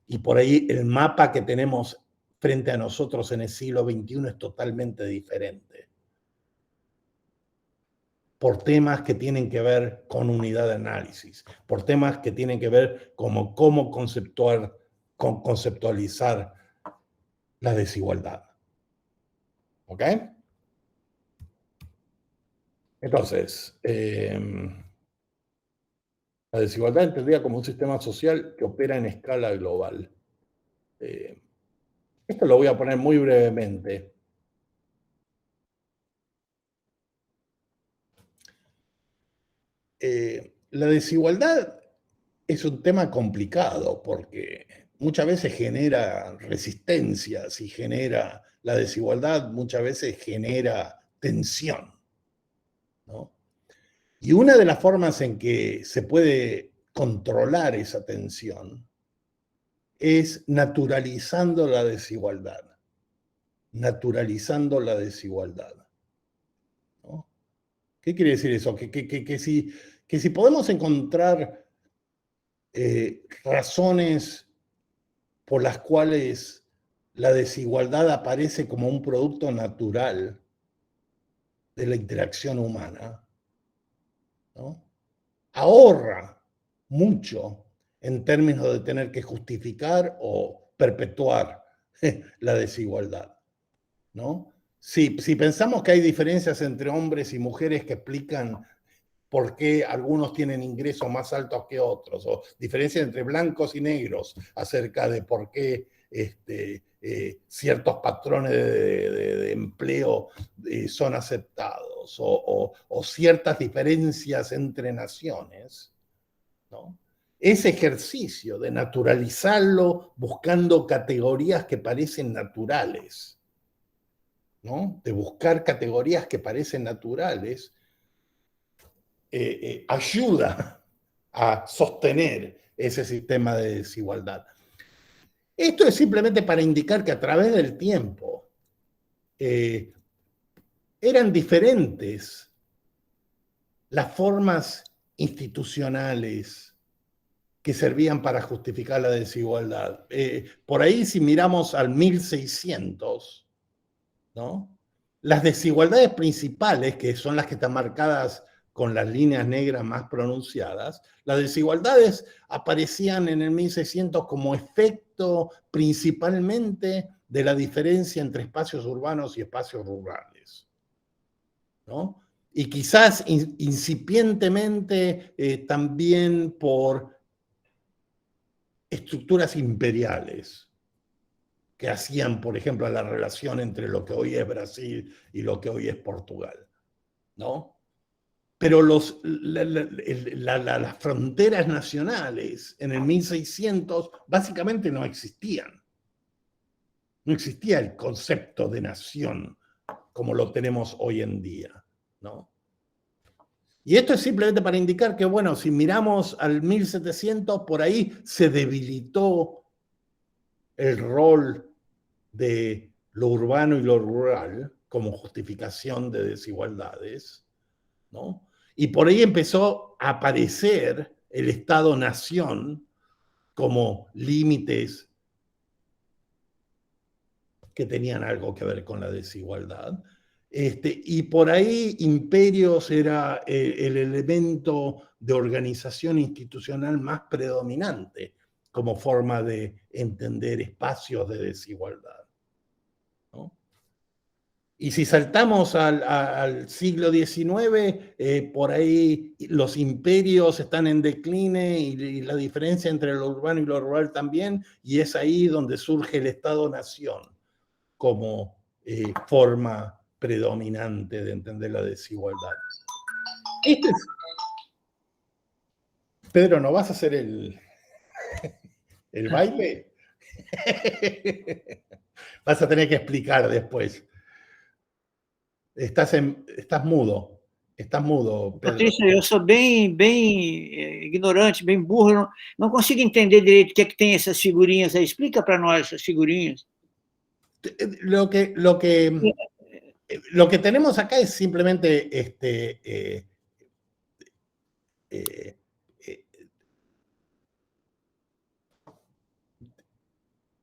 Y por ahí el mapa que tenemos frente a nosotros en el siglo XXI es totalmente diferente. Por temas que tienen que ver con unidad de análisis, por temas que tienen que ver con cómo conceptualizar la desigualdad. ¿Ok? Entonces, la desigualdad entendida como un sistema social que opera en escala global. Esto lo voy a poner muy brevemente. La desigualdad es un tema complicado porque muchas veces genera resistencias y genera la desigualdad, muchas veces genera tensión, ¿no? Y una de las formas en que se puede controlar esa tensión es naturalizando la desigualdad. Naturalizando la desigualdad, ¿no? ¿Qué quiere decir eso? Que si podemos encontrar razones por las cuales la desigualdad aparece como un producto natural de la interacción humana, ¿no? Ahorra mucho en términos de tener que justificar o perpetuar la desigualdad, ¿no? Si pensamos que hay diferencias entre hombres y mujeres que explican por qué algunos tienen ingresos más altos que otros, o diferencias entre blancos y negros acerca de por qué ciertos patrones de empleo son aceptados, o ciertas diferencias entre naciones, ¿no? Ese ejercicio de naturalizarlo buscando categorías que parecen naturales, ¿no? De buscar categorías que parecen naturales, ayuda a sostener ese sistema de desigualdad. Esto es simplemente para indicar que a través del tiempo eran diferentes las formas institucionales que servían para justificar la desigualdad. Por ahí, si miramos al 1600, ¿no? Las desigualdades principales, que son las que están marcadas con las líneas negras más pronunciadas, las desigualdades aparecían en el 1600 como efecto principalmente de la diferencia entre espacios urbanos y espacios rurales, ¿no? Y quizás incipientemente también por estructuras imperiales que hacían, por ejemplo, la relación entre lo que hoy es Brasil y lo que hoy es Portugal, ¿no? Pero las fronteras nacionales en el 1600 básicamente no existían. No existía el concepto de nación como lo tenemos hoy en día, ¿no? Y esto es simplemente para indicar que, bueno, si miramos al 1700, por ahí se debilitó el rol de lo urbano y lo rural como justificación de desigualdades, ¿no? Y por ahí empezó a aparecer el Estado-nación como límites que tenían algo que ver con la desigualdad. Y por ahí imperios era el elemento de organización institucional más predominante como forma de entender espacios de desigualdad, ¿no? Y si saltamos al siglo XIX, por ahí los imperios están en decline y la diferencia entre lo urbano y lo rural también, y es ahí donde surge el Estado-nación como forma predominante de entender la desigualdad. Pedro, ¿no vas a hacer el baile? Vas a tener que explicar después. Estás mudo, Pedro. Patrícia, eu sou bem ignorante, bem burro, não consigo entender direito o que é que tem essas figurinhas aí. Explica para nós essas figurinhas. Lo que tenemos acá es simplemente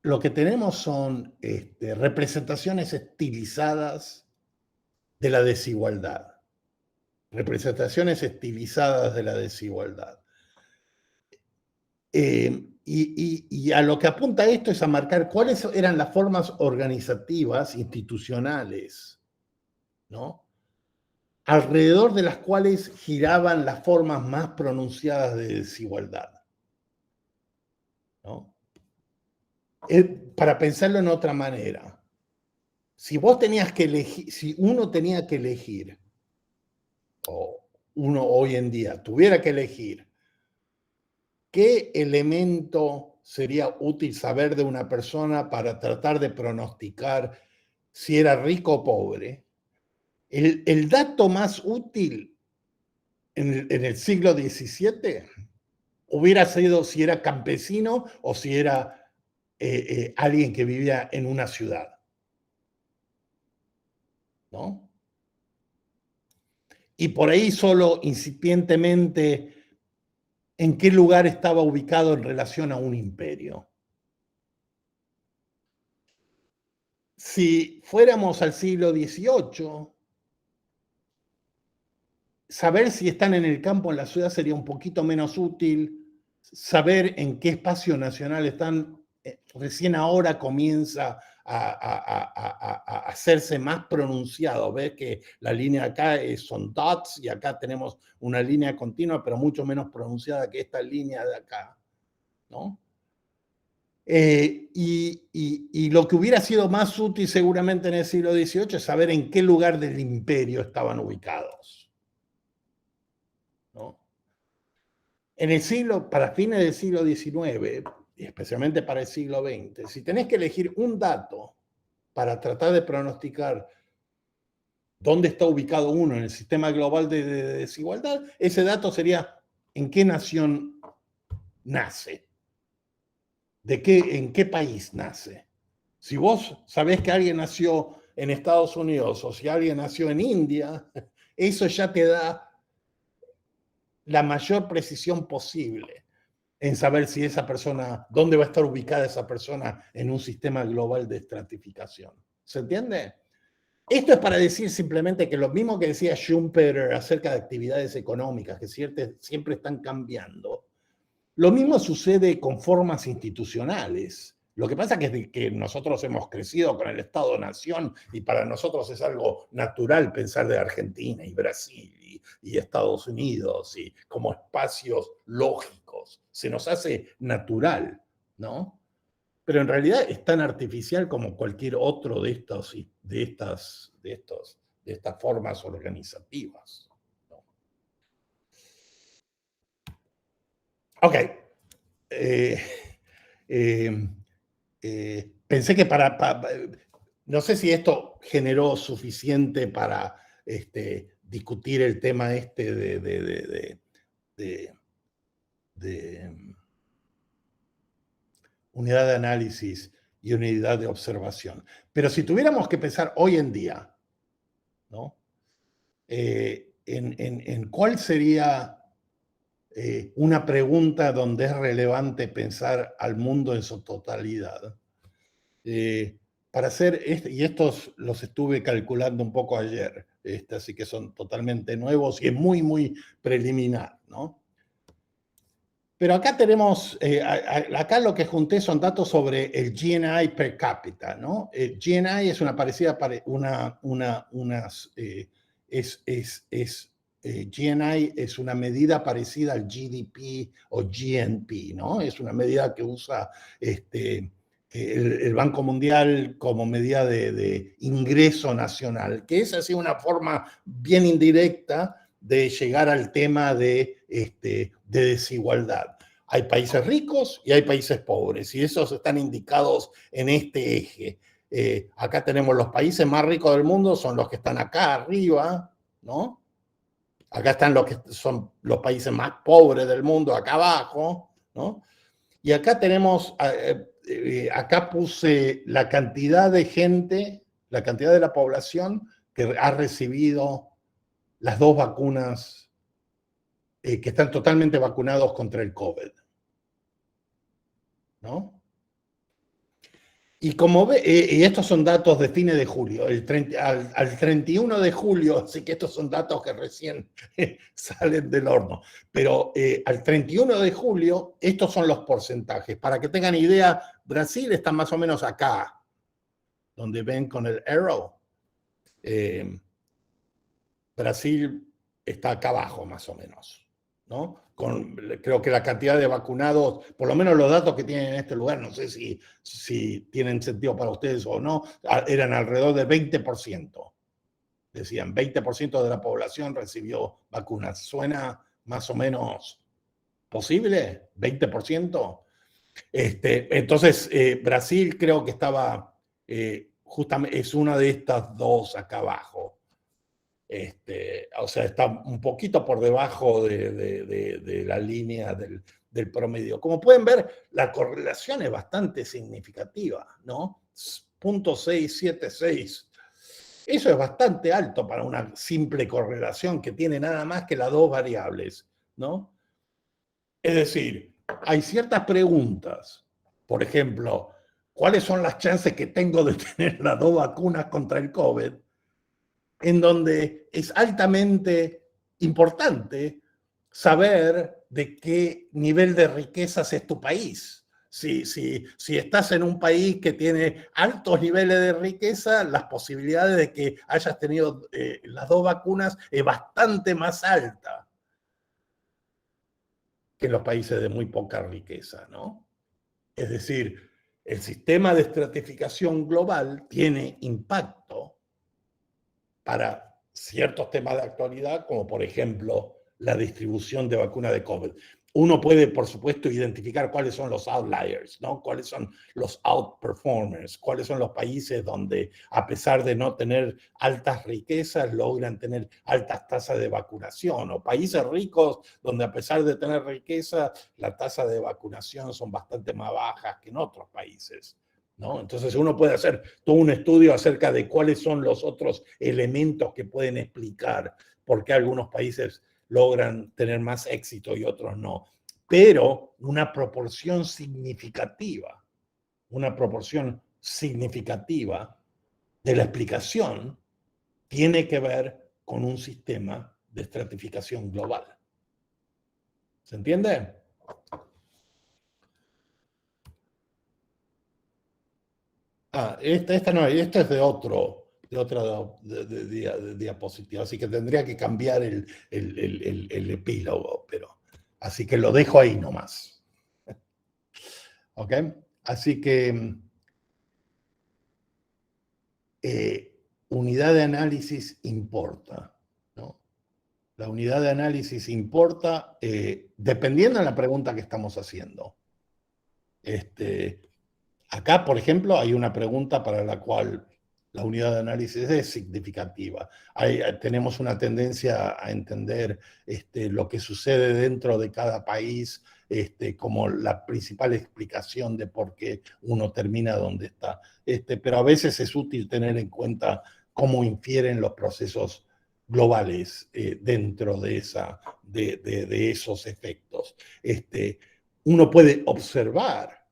lo que tenemos son representaciones estilizadas de la desigualdad. Representaciones estilizadas de la desigualdad. Y a lo que apunta esto es a marcar cuáles eran las formas organizativas, institucionales, ¿no? Alrededor de las cuales giraban las formas más pronunciadas de desigualdad, ¿no? Para pensarlo en otra manera, si vos tenías que elegir, si uno tenía que elegir, o uno hoy en día tuviera que elegir, ¿qué elemento sería útil saber de una persona para tratar de pronosticar si era rico o pobre? El dato más útil en el siglo XVII hubiera sido si era campesino o si era alguien que vivía en una ciudad, ¿no? Y por ahí solo incipientemente en qué lugar estaba ubicado en relación a un imperio. Si fuéramos al siglo XVIII, saber si están en el campo o en la ciudad sería un poquito menos útil. Saber en qué espacio nacional están, recién ahora comienza a hacerse más pronunciado. Ves que la línea acá son dots y acá tenemos una línea continua, pero mucho menos pronunciada que esta línea de acá, ¿no? Y lo que hubiera sido más útil seguramente en el siglo XVIII es saber en qué lugar del imperio estaban ubicados, ¿no? En el siglo, para fines del siglo XIX, y especialmente para el siglo XX, si tenés que elegir un dato para tratar de pronosticar dónde está ubicado uno en el sistema global de desigualdad, ese dato sería en qué nación nace, en qué país nace. Si vos sabés que alguien nació en Estados Unidos o si alguien nació en India, eso ya te da la mayor precisión posible en saber si esa persona, dónde va a estar ubicada esa persona en un sistema global de estratificación. ¿Se entiende? Esto es para decir simplemente que lo mismo que decía Schumpeter acerca de actividades económicas, que siempre están cambiando, lo mismo sucede con formas institucionales. Lo que pasa es que nosotros hemos crecido con el Estado-Nación y para nosotros es algo natural pensar de Argentina y Brasil y Estados Unidos y como espacios lógicos. Se nos hace natural, ¿no? Pero en realidad es tan artificial como cualquier otro de estas formas organizativas, ¿no? Ok. Pensé que no sé si esto generó suficiente para discutir el tema de unidad de análisis y unidad de observación. Pero si tuviéramos que pensar hoy en día, ¿no? En cuál sería una pregunta donde es relevante pensar al mundo en su totalidad. Para hacer, y estos los estuve calculando un poco ayer, así que son totalmente nuevos y es muy, muy preliminar, ¿no? Pero acá tenemos, acá lo que junté son datos sobre el GNI per cápita, ¿no? GNI es una parecida, GNI es una medida parecida al GDP o GNP, ¿no? Es una medida que usa el Banco Mundial como medida de ingreso nacional, que es así una forma bien indirecta de llegar al tema de desigualdad. Hay países ricos y hay países pobres, y esos están indicados en este eje. Acá tenemos los países más ricos del mundo, son los que están acá arriba, ¿no? Acá están los que son los países más pobres del mundo, acá abajo, ¿no? Y acá tenemos, acá puse la cantidad de gente, la cantidad de la población que ha recibido las dos vacunas, que están totalmente vacunados contra el COVID, ¿no? Y como ve, y estos son datos de fines de julio, al 31 de julio, así que estos son datos que recién salen del horno, pero al 31 de julio, estos son los porcentajes. Para que tengan idea, Brasil está más o menos acá, donde ven con el arrow. Brasil está acá abajo, más o menos, ¿no? Creo que la cantidad de vacunados, por lo menos los datos que tienen en este lugar, no sé si tienen sentido para ustedes o no, eran alrededor del 20%. Decían, 20% de la población recibió vacunas. ¿Suena más o menos posible? ¿20%? Entonces, Brasil creo que estaba, justamente, es una de estas dos acá abajo. O sea, está un poquito por debajo de la línea del promedio. Como pueden ver, la correlación es bastante significativa, ¿no? 0.676. Eso es bastante alto para una simple correlación que tiene nada más que las dos variables, ¿no? Es decir, hay ciertas preguntas, por ejemplo, ¿cuáles son las chances que tengo de tener las dos vacunas contra el COVID? En donde es altamente importante saber de qué nivel de riquezas es tu país. Si estás en un país que tiene altos niveles de riqueza, las posibilidades de que hayas tenido las 2 vacunas es bastante más alta que en los países de muy poca riqueza, ¿no? Es decir, el sistema de estratificación global tiene impacto para ciertos temas de actualidad, como por ejemplo la distribución de vacunas de COVID. Uno puede, por supuesto, identificar cuáles son los outliers, ¿no? Cuáles son los outperformers, cuáles son los países donde, a pesar de no tener altas riquezas, logran tener altas tasas de vacunación, o países ricos donde, a pesar de tener riqueza, las tasas de vacunación son bastante más bajas que en otros países, ¿no? Entonces uno puede hacer todo un estudio acerca de cuáles son los otros elementos que pueden explicar por qué algunos países logran tener más éxito y otros no. Pero una proporción significativa de la explicación tiene que ver con un sistema de estratificación global. ¿Se entiende? Esta no, esta es de otra diapositiva, así que tendría que cambiar el epílogo, pero así que lo dejo ahí nomás. ¿Ok? Así que unidad de análisis importa, ¿no? La unidad de análisis importa dependiendo de la pregunta que estamos haciendo. Acá, por ejemplo, hay una pregunta para la cual la unidad de análisis es significativa. Tenemos una tendencia a entender lo que sucede dentro de cada país como la principal explicación de por qué uno termina donde está. Pero a veces es útil tener en cuenta cómo infieren los procesos globales dentro de esos efectos. Uno puede observar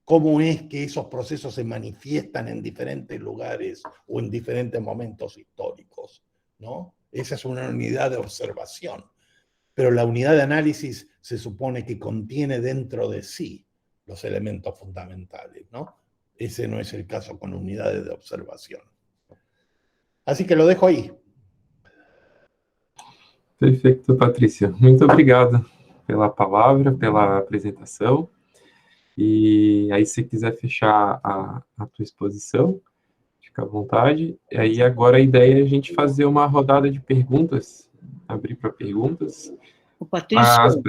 cómo es que esos procesos se manifiestan en diferentes lugares o en diferentes momentos históricos, ¿no? Esa es una unidad de observación. Pero la unidad de análisis se supone que contiene dentro de sí los elementos fundamentales, ¿no? Ese no es el caso con unidades de observación. Así que lo dejo ahí. Perfeito, Patrícia. Muito obrigado pela palavra, pela apresentação. E aí, se quiser fechar a tua exposição, fica à vontade. E aí, agora a ideia é a gente fazer uma rodada de perguntas, abrir para perguntas. O Patrício...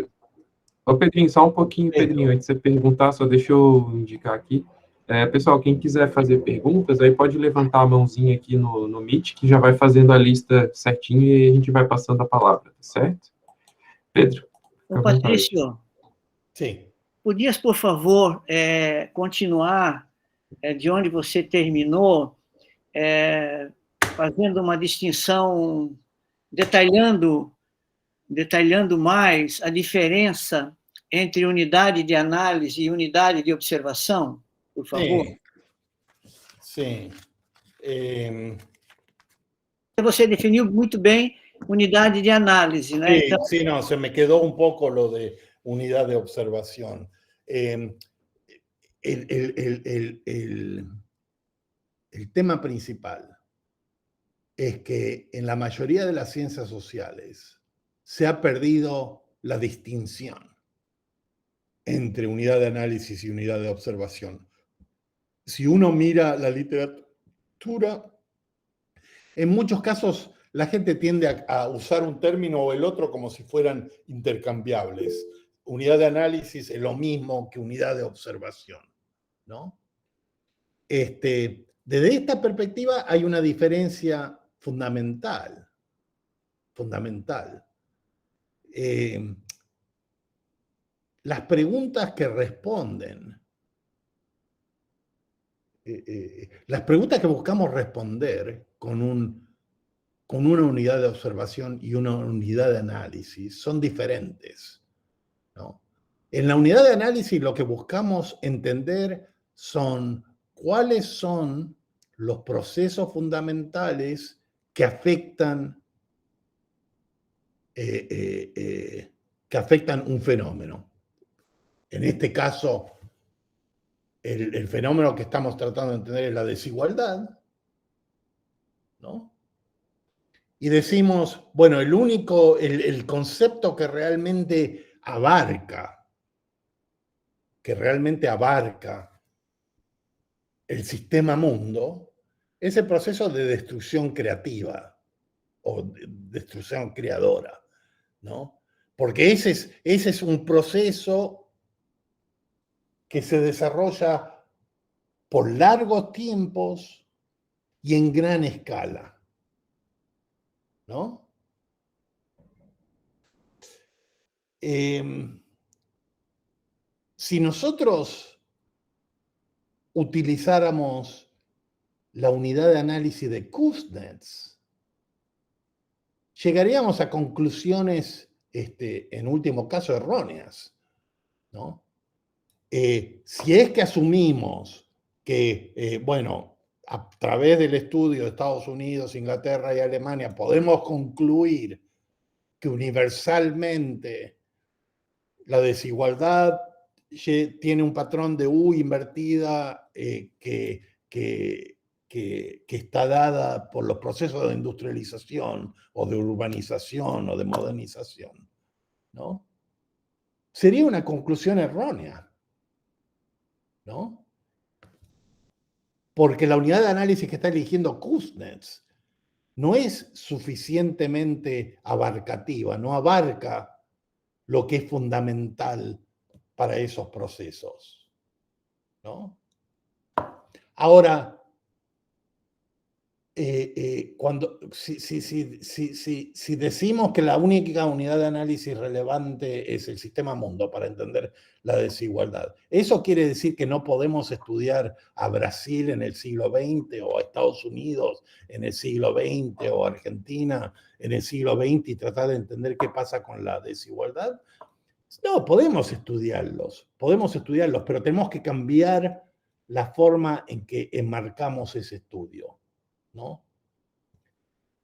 Ô, Pedrinho, só um pouquinho, Pedrinho, antes de você perguntar, só deixa eu indicar aqui. Pessoal, quem quiser fazer perguntas, aí pode levantar a mãozinha aqui no Meet, que já vai fazendo a lista certinho e a gente vai passando a palavra, tá certo? Pedro. Ô, Patrício. Sim. Podias, por favor, continuar de onde você terminou, fazendo uma distinção, detalhando mais a diferença entre unidade de análise e unidade de observação, por favor? Sim. Você definiu muito bem unidade de análise, né? Sí, então... sí, no, se me quedó un poco lo de unidad de observación. El tema principal es que en la mayoría de las ciencias sociales se ha perdido la distinción entre unidad de análisis y unidad de observación. Si uno mira la literatura, en muchos casos la gente tiende a usar un término o el otro como si fueran intercambiables. Unidad de análisis es lo mismo que unidad de observación, ¿no? Desde esta perspectiva hay una diferencia fundamental. Las preguntas que responden, las preguntas que buscamos responder con una unidad de observación y una unidad de análisis son diferentes, ¿no? En la unidad de análisis lo que buscamos entender son cuáles son los procesos fundamentales que afectan que afectan un fenómeno. En este caso, el fenómeno que estamos tratando de entender es la desigualdad, ¿no? Y decimos, bueno, el concepto que realmente abarca el sistema mundo es el proceso de destrucción creativa o de destrucción creadora, ¿no? Porque ese es un proceso que se desarrolla por largos tiempos y en gran escala, ¿no? Si nosotros utilizáramos la unidad de análisis de Kuznets, llegaríamos a conclusiones, en último caso, erróneas, ¿no? Si es que asumimos que, bueno, a través del estudio de Estados Unidos, Inglaterra y Alemania, podemos concluir que universalmente la desigualdad tiene un patrón de U invertida que está dada por los procesos de industrialización o de urbanización o de modernización, ¿no? Sería una conclusión errónea, ¿no? Porque la unidad de análisis que está eligiendo Kuznets no es suficientemente abarcativa, no abarca lo que es fundamental para esos procesos, ¿no? Ahora, si decimos que la única unidad de análisis relevante es el sistema mundo para entender la desigualdad, ¿eso quiere decir que no podemos estudiar a Brasil en el siglo XX o a Estados Unidos en el siglo XX o a Argentina en el siglo XX y tratar de entender qué pasa con la desigualdad? No, podemos estudiarlos, pero tenemos que cambiar la forma en que enmarcamos ese estudio, ¿no?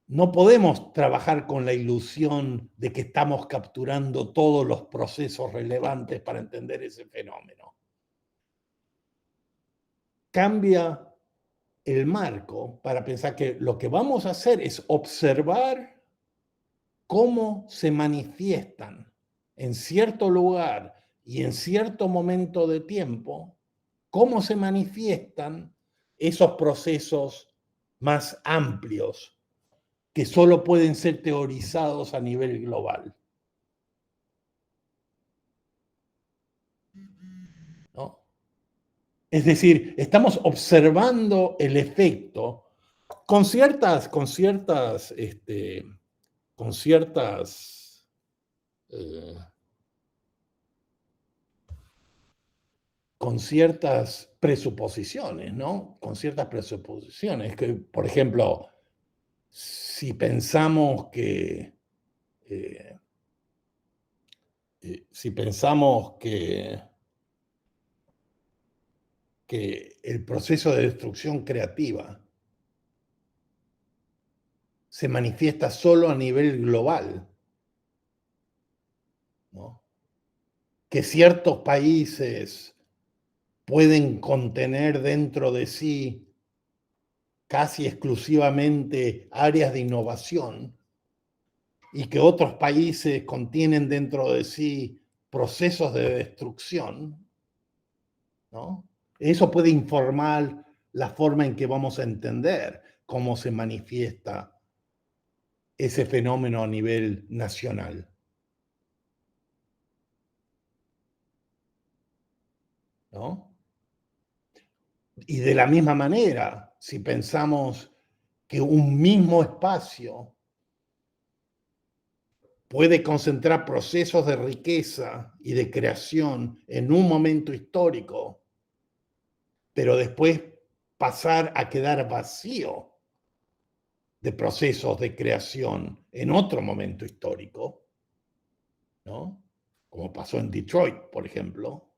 No podemos trabajar con la ilusión de que estamos capturando todos los procesos relevantes para entender ese fenómeno. Cambia el marco para pensar que lo que vamos a hacer es observar cómo se manifiestan en cierto lugar y en cierto momento de tiempo, cómo se manifiestan esos procesos más amplios que solo pueden ser teorizados a nivel global, ¿no? Es decir, estamos observando el efecto con ciertas presuposiciones, ¿no? Con ciertas presuposiciones. Que, por ejemplo, si pensamos que el proceso de destrucción creativa se manifiesta solo a nivel global, ¿no? Que ciertos países pueden contener dentro de sí casi exclusivamente áreas de innovación y que otros países contienen dentro de sí procesos de destrucción, ¿no? Eso puede informar la forma en que vamos a entender cómo se manifiesta ese fenómeno a nivel nacional, ¿no? Y de la misma manera, si pensamos que un mismo espacio puede concentrar procesos de riqueza y de creación en un momento histórico, pero después pasar a quedar vacío de procesos de creación en otro momento histórico, ¿no? Como pasó en Detroit, por ejemplo,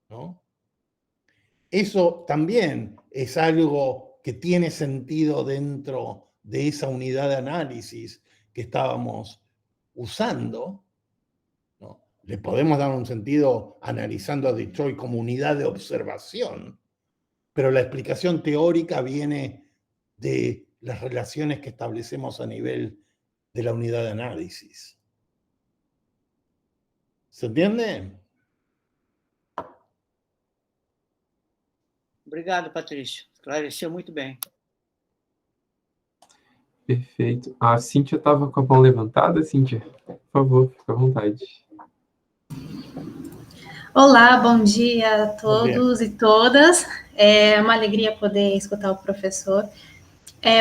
¿no? Eso también es algo que tiene sentido dentro de esa unidad de análisis que estábamos usando, ¿no? Le podemos dar un sentido analizando a Detroit como unidad de observación, pero la explicación teórica viene de las relaciones que establecemos a nivel de la unidad de análisis. ¿Se entiende? Obrigado, Patrício. Esclareceu muito bem. Perfeito. A Cíntia estava com a mão levantada. Cíntia, por favor, fica à vontade. Olá, bom dia a todos e todas. É uma alegria poder escutar o professor.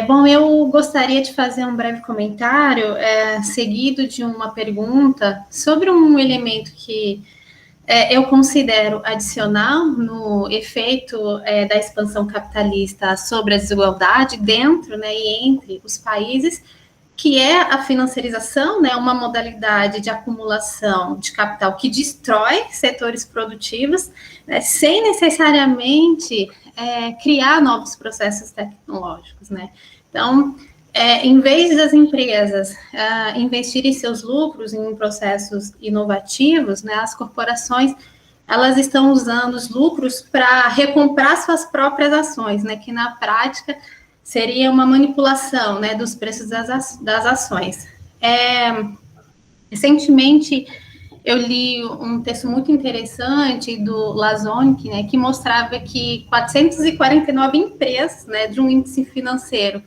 Bom, eu gostaria de fazer um breve comentário, seguido de uma pergunta sobre um elemento que eu considero adicional no efeito da expansão capitalista sobre a desigualdade dentro, né, e entre os países, que é a financiarização, né, uma modalidade de acumulação de capital que destrói setores produtivos, né, sem necessariamente criar novos processos tecnológicos, né? Então, em vez das empresas investirem seus lucros em processos inovativos, né, as corporações, elas estão usando os lucros para recomprar suas próprias ações, né, que na prática seria uma manipulação, né, dos preços das ações. Recentemente, eu li um texto muito interessante do Lazonic, né, que mostrava que 449 empresas, né, de um índice financeiro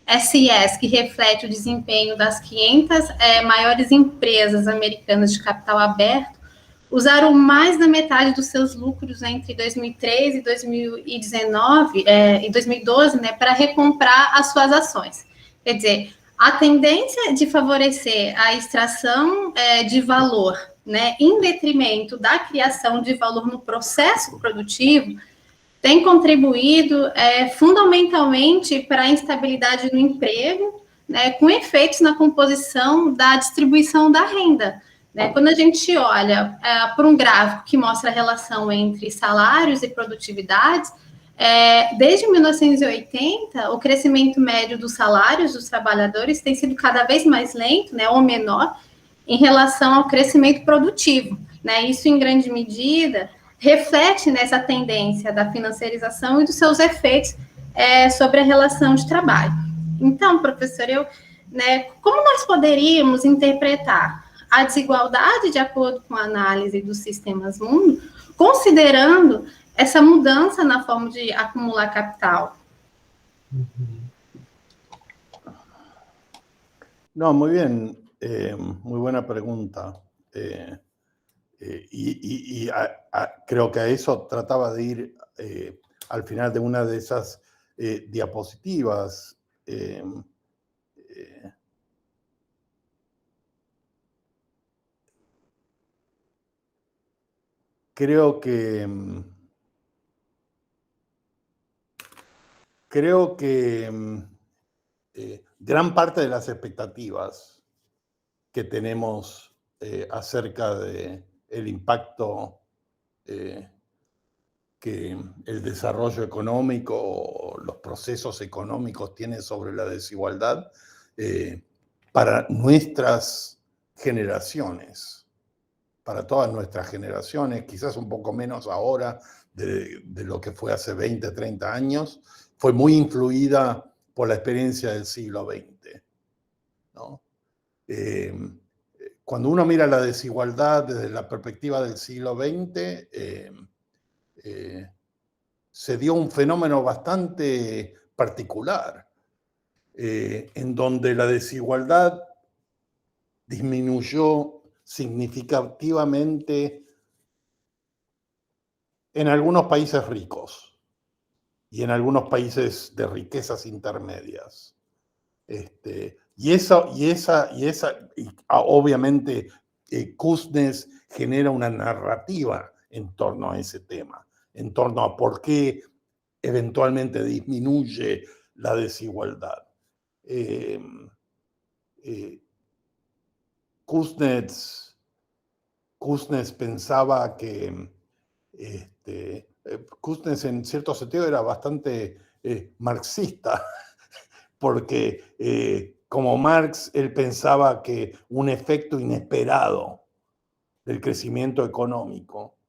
SIS, que reflete o desempenho das 500 maiores empresas americanas de capital aberto, usaram mais da metade dos seus lucros entre 2003 e 2019 e 2012, né, para recomprar as suas ações. Quer dizer, a tendência de favorecer a extração de valor, né, em detrimento da criação de valor no processo produtivo, tem contribuído fundamentalmente para a instabilidade no emprego, né, com efeitos na composição da distribuição da renda. Né? Quando a gente olha para um gráfico que mostra a relação entre salários e produtividades, desde 1980, o crescimento médio dos salários dos trabalhadores tem sido cada vez mais lento, né, ou menor, em relação ao crescimento produtivo. Né? Isso, em grande medida, reflete nessa tendência da financiarização e dos seus efeitos sobre a relação de trabalho. Então, professor, como nós poderíamos interpretar a desigualdade de acordo com a análise dos sistemas mundo, considerando essa mudança na forma de acumular capital? No, muy bien, muy buena pregunta. Creo que a eso trataba de ir al final de una de esas diapositivas. Creo que gran parte de las expectativas que tenemos acerca de el impacto que el desarrollo económico o los procesos económicos tienen sobre la desigualdad para nuestras generaciones, para todas nuestras generaciones, quizás un poco menos ahora de lo que fue hace 20, 30 años, fue muy influida por la experiencia del siglo XX, ¿no? Cuando uno mira la desigualdad desde la perspectiva del siglo XX, se dio un fenómeno bastante particular, en donde la desigualdad disminuyó significativamente en algunos países ricos y en algunos países de riquezas intermedias. Y obviamente Kuznets genera una narrativa en torno a ese tema, en torno a por qué eventualmente disminuye la desigualdad. Kuznets pensaba que Kuznets en cierto sentido era bastante marxista, porque como Marx, él pensaba que un efecto inesperado del crecimiento económico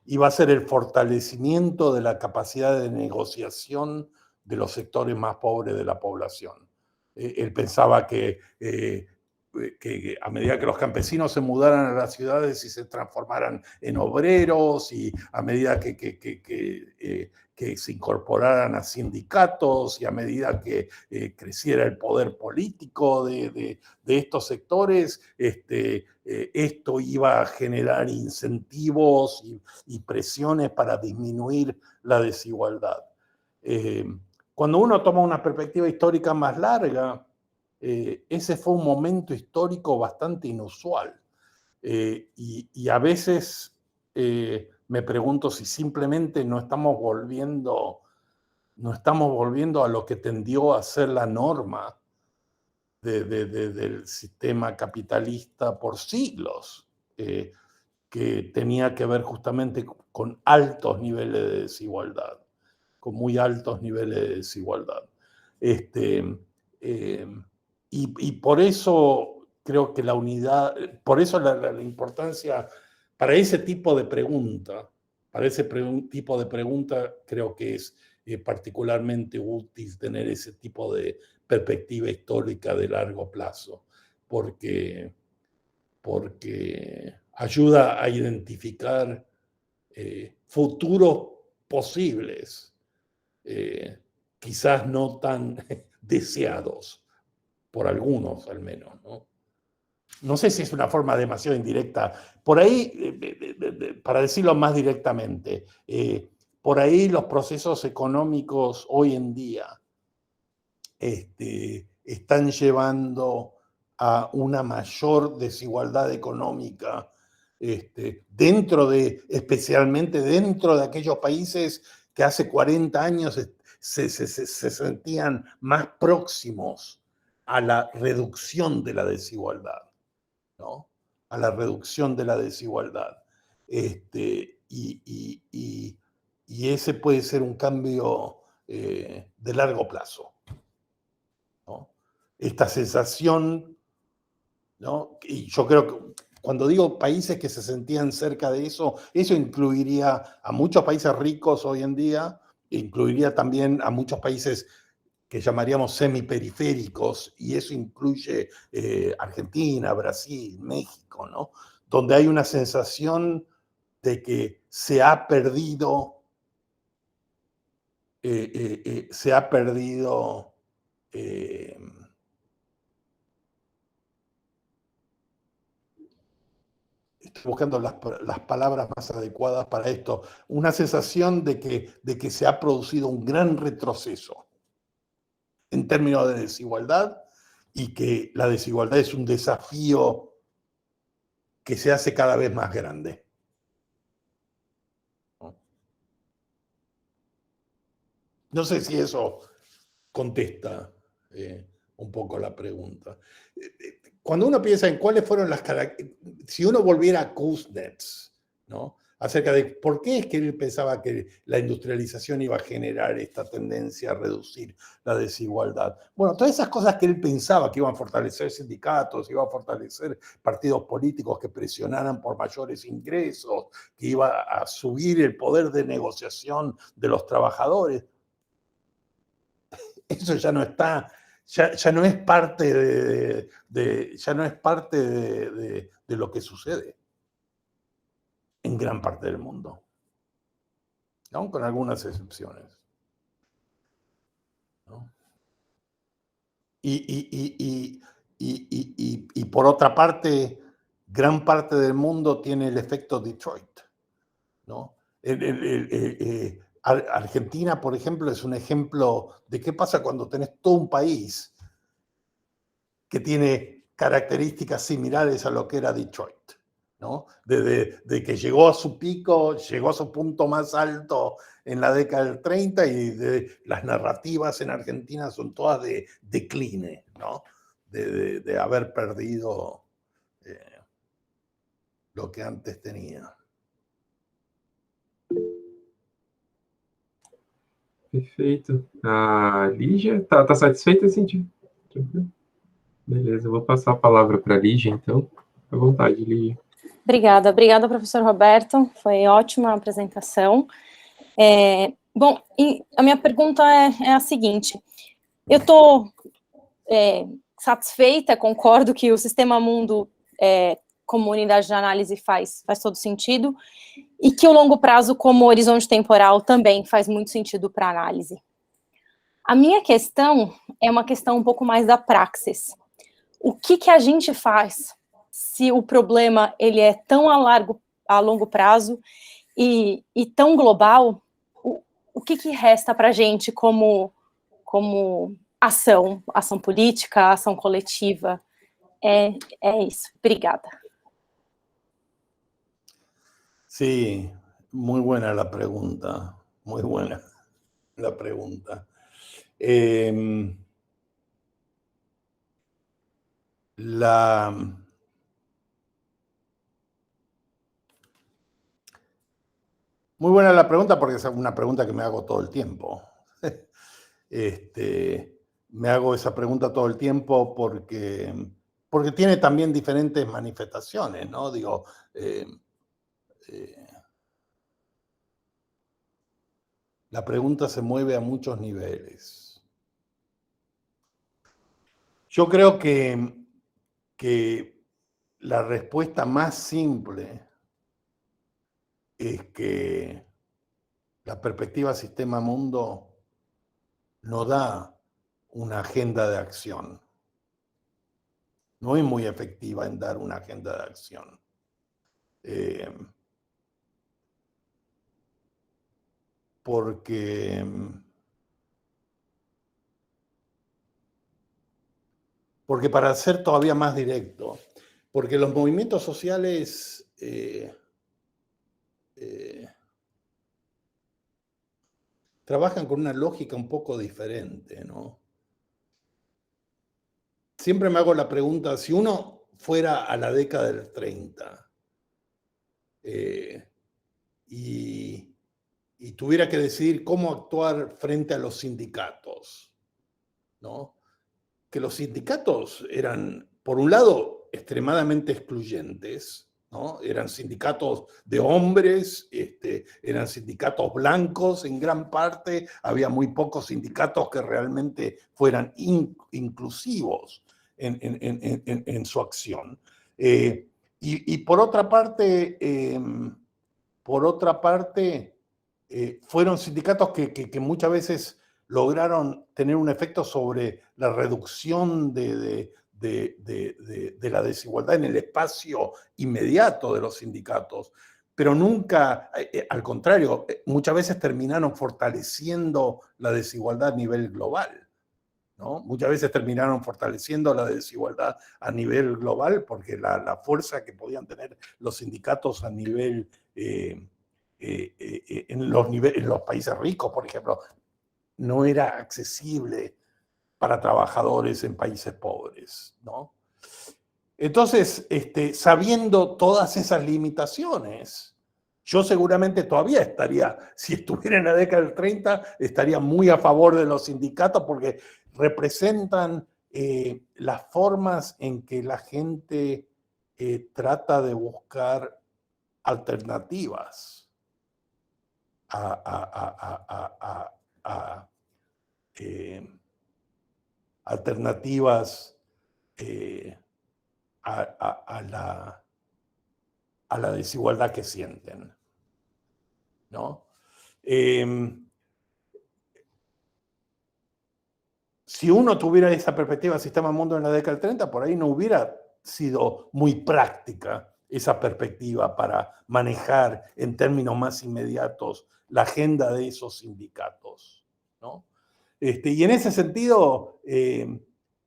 iba a ser el fortalecimiento de la capacidad de negociación de los sectores más pobres de la población. Él pensaba que a medida que los campesinos se mudaran a las ciudades y se transformaran en obreros, y a medida que se incorporaran a sindicatos, y a medida que creciera el poder político de estos sectores, esto iba a generar incentivos y presiones para disminuir la desigualdad. Cuando uno toma una perspectiva histórica más larga, ese fue un momento histórico bastante inusual. Y a veces me pregunto si simplemente no estamos volviendo a lo que tendió a ser la norma del sistema capitalista por siglos, que tenía que ver justamente con altos niveles de desigualdad, con muy altos niveles de desigualdad. Y por eso creo que la unidad, por eso la importancia para ese tipo de pregunta, creo que es particularmente útil tener ese tipo de perspectiva histórica de largo plazo, porque ayuda a identificar futuros posibles, quizás no tan deseados, por algunos al menos, ¿no? No sé si es una forma demasiado indirecta. Por ahí, para decirlo más directamente, por ahí los procesos económicos hoy en día están llevando a una mayor desigualdad económica, especialmente dentro de aquellos países que hace 40 años se sentían más próximos a la reducción de la desigualdad, ¿no? A la reducción de la desigualdad. Y ese puede ser un cambio de largo plazo, ¿no? Esta sensación, ¿no? Y yo creo que cuando digo países que se sentían cerca de eso, eso incluiría a muchos países ricos hoy en día, incluiría también a muchos países que llamaríamos semiperiféricos, y eso incluye Argentina, Brasil, México, ¿no? Donde hay una sensación de que se ha perdido estoy buscando las palabras más adecuadas para esto, una sensación de que se ha producido un gran retroceso en términos de desigualdad, y que la desigualdad es un desafío que se hace cada vez más grande. No sé si eso contesta un poco la pregunta. Cuando uno piensa en cuáles fueron las características, si uno volviera a Kuznets, ¿no? Acerca de por qué es que él pensaba que la industrialización iba a generar esta tendencia a reducir la desigualdad. Bueno, todas esas cosas que él pensaba que iban a fortalecer sindicatos, iban a fortalecer partidos políticos que presionaran por mayores ingresos, que iba a subir el poder de negociación de los trabajadores, eso ya no está, ya no es parte ya no es parte de lo que sucede en gran parte del mundo, ¿no? Con algunas excepciones, ¿no? Y por otra parte, gran parte del mundo tiene el efecto Detroit, ¿no? Argentina, por ejemplo, es un ejemplo de qué pasa cuando tenés todo un país que tiene características similares a lo que era Detroit, ¿no? De que llegó a su pico, llegó a su punto más alto en la década del 30, y las narrativas en Argentina son todas de decline, ¿no? De haber perdido lo que antes tenía. Perfeito. A Lígia, tá satisfeita, Cintia? Tranquilo? Beleza, eu vou passar a palavra para a Lígia, então. À vontade, Lígia. Obrigada, professor Roberto. Foi ótima a apresentação. Bom, a minha pergunta é a seguinte. Eu estou satisfeita, concordo que o Sistema Mundo, como unidade de análise, faz todo sentido, e que o longo prazo, como horizonte temporal, também faz muito sentido para análise. A minha questão é uma questão um pouco mais da praxis. O que a gente faz se o problema ele é tão a longo prazo e tão global? O que resta para a gente como ação política, ação coletiva? É isso. Obrigada. Sí, muy buena la pregunta, muy buena la pregunta. Muy buena la pregunta porque es una pregunta que me hago todo el tiempo. Me hago esa pregunta todo el tiempo porque tiene también diferentes manifestaciones, ¿no? Digo, la pregunta se mueve a muchos niveles. Yo creo que la respuesta más simple es que la perspectiva Sistema Mundo no da una agenda de acción. No es muy efectiva en dar una agenda de acción. Porque para ser todavía más directo, porque los movimientos sociales trabajan con una lógica un poco diferente, ¿no? Siempre me hago la pregunta, si uno fuera a la década del 30 y tuviera que decidir cómo actuar frente a los sindicatos, ¿no? Que los sindicatos eran, por un lado, extremadamente excluyentes, ¿no? Eran sindicatos de hombres, eran sindicatos blancos en gran parte, había muy pocos sindicatos que realmente fueran inclusivos en su acción. Y por otra parte, fueron sindicatos que muchas veces lograron tener un efecto sobre la reducción de la desigualdad en el espacio inmediato de los sindicatos, pero nunca, al contrario, muchas veces terminaron fortaleciendo la desigualdad a nivel global, ¿no? Muchas veces terminaron fortaleciendo la desigualdad a nivel global porque la fuerza que podían tener los sindicatos a nivel, en los países ricos, por ejemplo, no era accesible para trabajadores en países pobres, ¿no? Entonces, sabiendo todas esas limitaciones, yo seguramente todavía estaría, si estuviera en la década del 30, estaría muy a favor de los sindicatos porque representan las formas en que la gente trata de buscar alternativas alternativas a la desigualdad que sienten, ¿no? Si uno tuviera esa perspectiva del Sistema Mundo en la década del 30, por ahí no hubiera sido muy práctica esa perspectiva para manejar en términos más inmediatos la agenda de esos sindicatos, ¿no? Y en ese sentido,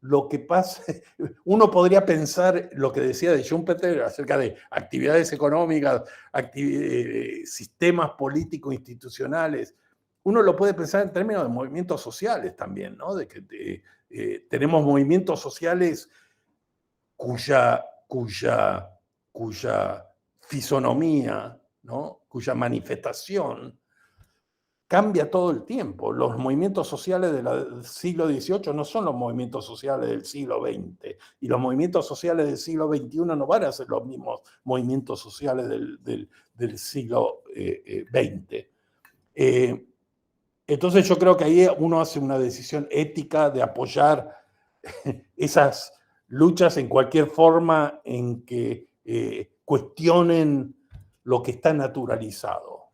lo que pasa, uno podría pensar lo que decía de Schumpeter acerca de actividades económicas, sistemas políticos institucionales. Uno lo puede pensar en términos de movimientos sociales también, ¿no? De que tenemos movimientos sociales cuya fisonomía, ¿no? Cuya manifestación cambia todo el tiempo. Los movimientos sociales del siglo XVIII no son los movimientos sociales del siglo XX, y los movimientos sociales del siglo XXI no van a ser los mismos movimientos sociales del siglo XX. Entonces yo creo que ahí uno hace una decisión ética de apoyar esas luchas en cualquier forma en que cuestionen lo que está naturalizado,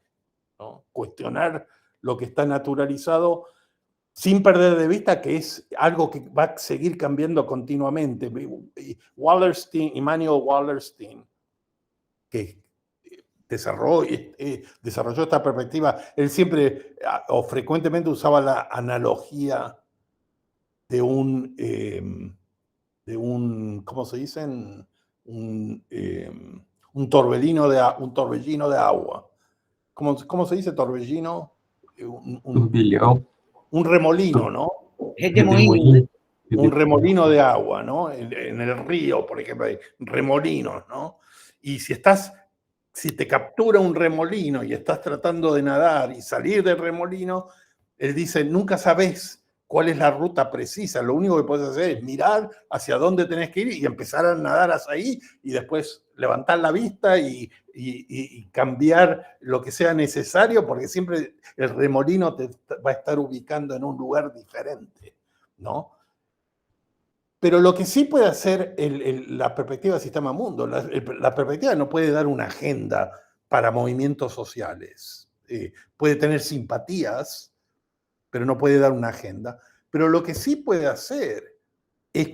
¿no? Cuestionar lo que está naturalizado sin perder de vista que es algo que va a seguir cambiando continuamente. Wallerstein, Wallerstein, que desarrolló esta perspectiva, él siempre o frecuentemente usaba la analogía de un ¿cómo se dice? Un torbellino de agua. ¿Cómo se dice torbellino? Turbilhão. Un remolino, ¿no? Redemoinho. Un remolino de agua, ¿no? En el río, por ejemplo, hay remolinos, ¿no? Y si te captura un remolino y estás tratando de nadar y salir del remolino, él dice, nunca sabes cuál es la ruta precisa. Lo único que puedes hacer es mirar hacia dónde tenés que ir y empezar a nadar hacia ahí y después levantar la vista y cambiar lo que sea necesario, porque siempre el remolino te va a estar ubicando en un lugar diferente, ¿no? Pero lo que sí puede hacer la perspectiva del sistema mundo, la perspectiva no puede dar una agenda para movimientos sociales. Puede tener simpatías, pero no puede dar una agenda. Pero lo que sí puede hacer es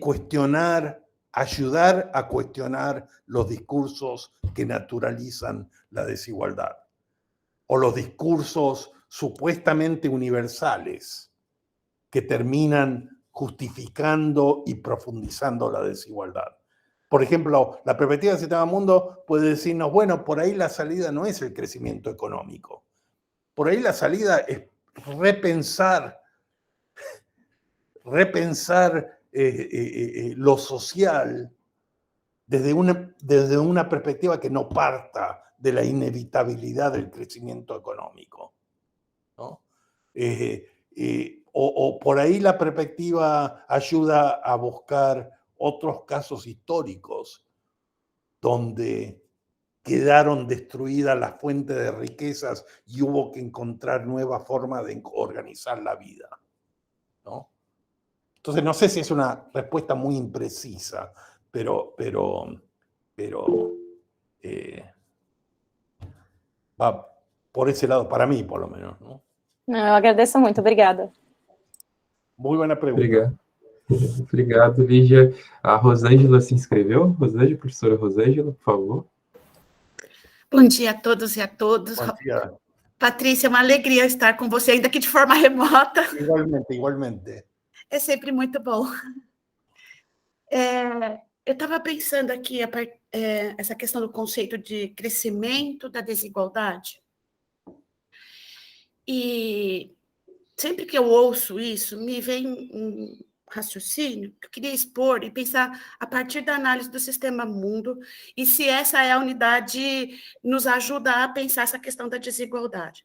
ayudar a cuestionar los discursos que naturalizan la desigualdad, o los discursos supuestamente universales que terminan justificando y profundizando la desigualdad. Por ejemplo, la perspectiva del sistema mundo puede decirnos, bueno, por ahí la salida no es el crecimiento económico. Por ahí la salida es repensar lo social desde una perspectiva que no parta de la inevitabilidad del crecimiento económico, ¿no? O por ahí la perspectiva ayuda a buscar otros casos históricos donde quedaron destruidas las fuentes de riquezas y hubo que encontrar nuevas formas de organizar la vida, ¿no? Entonces, no sé si es una respuesta muy imprecisa, pero va por ese lado, para mí, por lo menos, ¿no? Não, eu agradeço muito, obrigada. Muy buena pregunta. Obrigado, Lígia. A Rosângela se inscreveu. Rosângela, professora Rosângela, por favor. Bom dia a todos e a todas. Bom dia. Patrícia, é uma alegria estar com você, ainda que de forma remota. Igualmente, igualmente. É sempre muito bom. Eu estava pensando aqui, essa questão do conceito de crescimento da desigualdade. E sempre que eu ouço isso, me vem um raciocínio que eu queria expor e pensar a partir da análise do sistema mundo e se essa é a unidade nos ajuda a pensar essa questão da desigualdade.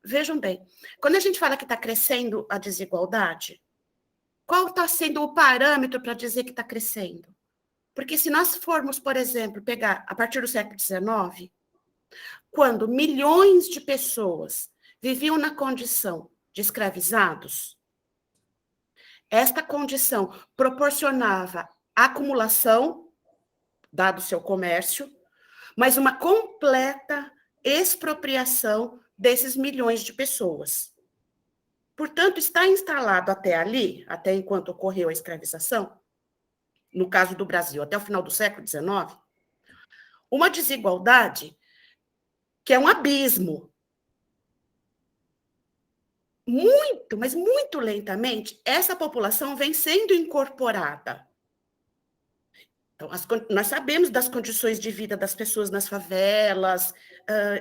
Vejam bem, quando a gente fala que está crescendo a desigualdade, qual está sendo o parâmetro para dizer que está crescendo? Porque se nós formos, por exemplo, pegar a partir do século XIX, quando milhões de pessoas viviam na condição de escravizados, esta condição proporcionava acumulação, dado o seu comércio, mas uma completa expropriação desses milhões de pessoas. Portanto, está instalado até ali, até enquanto ocorreu a escravização, no caso do Brasil, até o final do século XIX, uma desigualdade que é um abismo. Muito, mas muito lentamente, essa população vem sendo incorporada. Então, nós sabemos das condições de vida das pessoas nas favelas,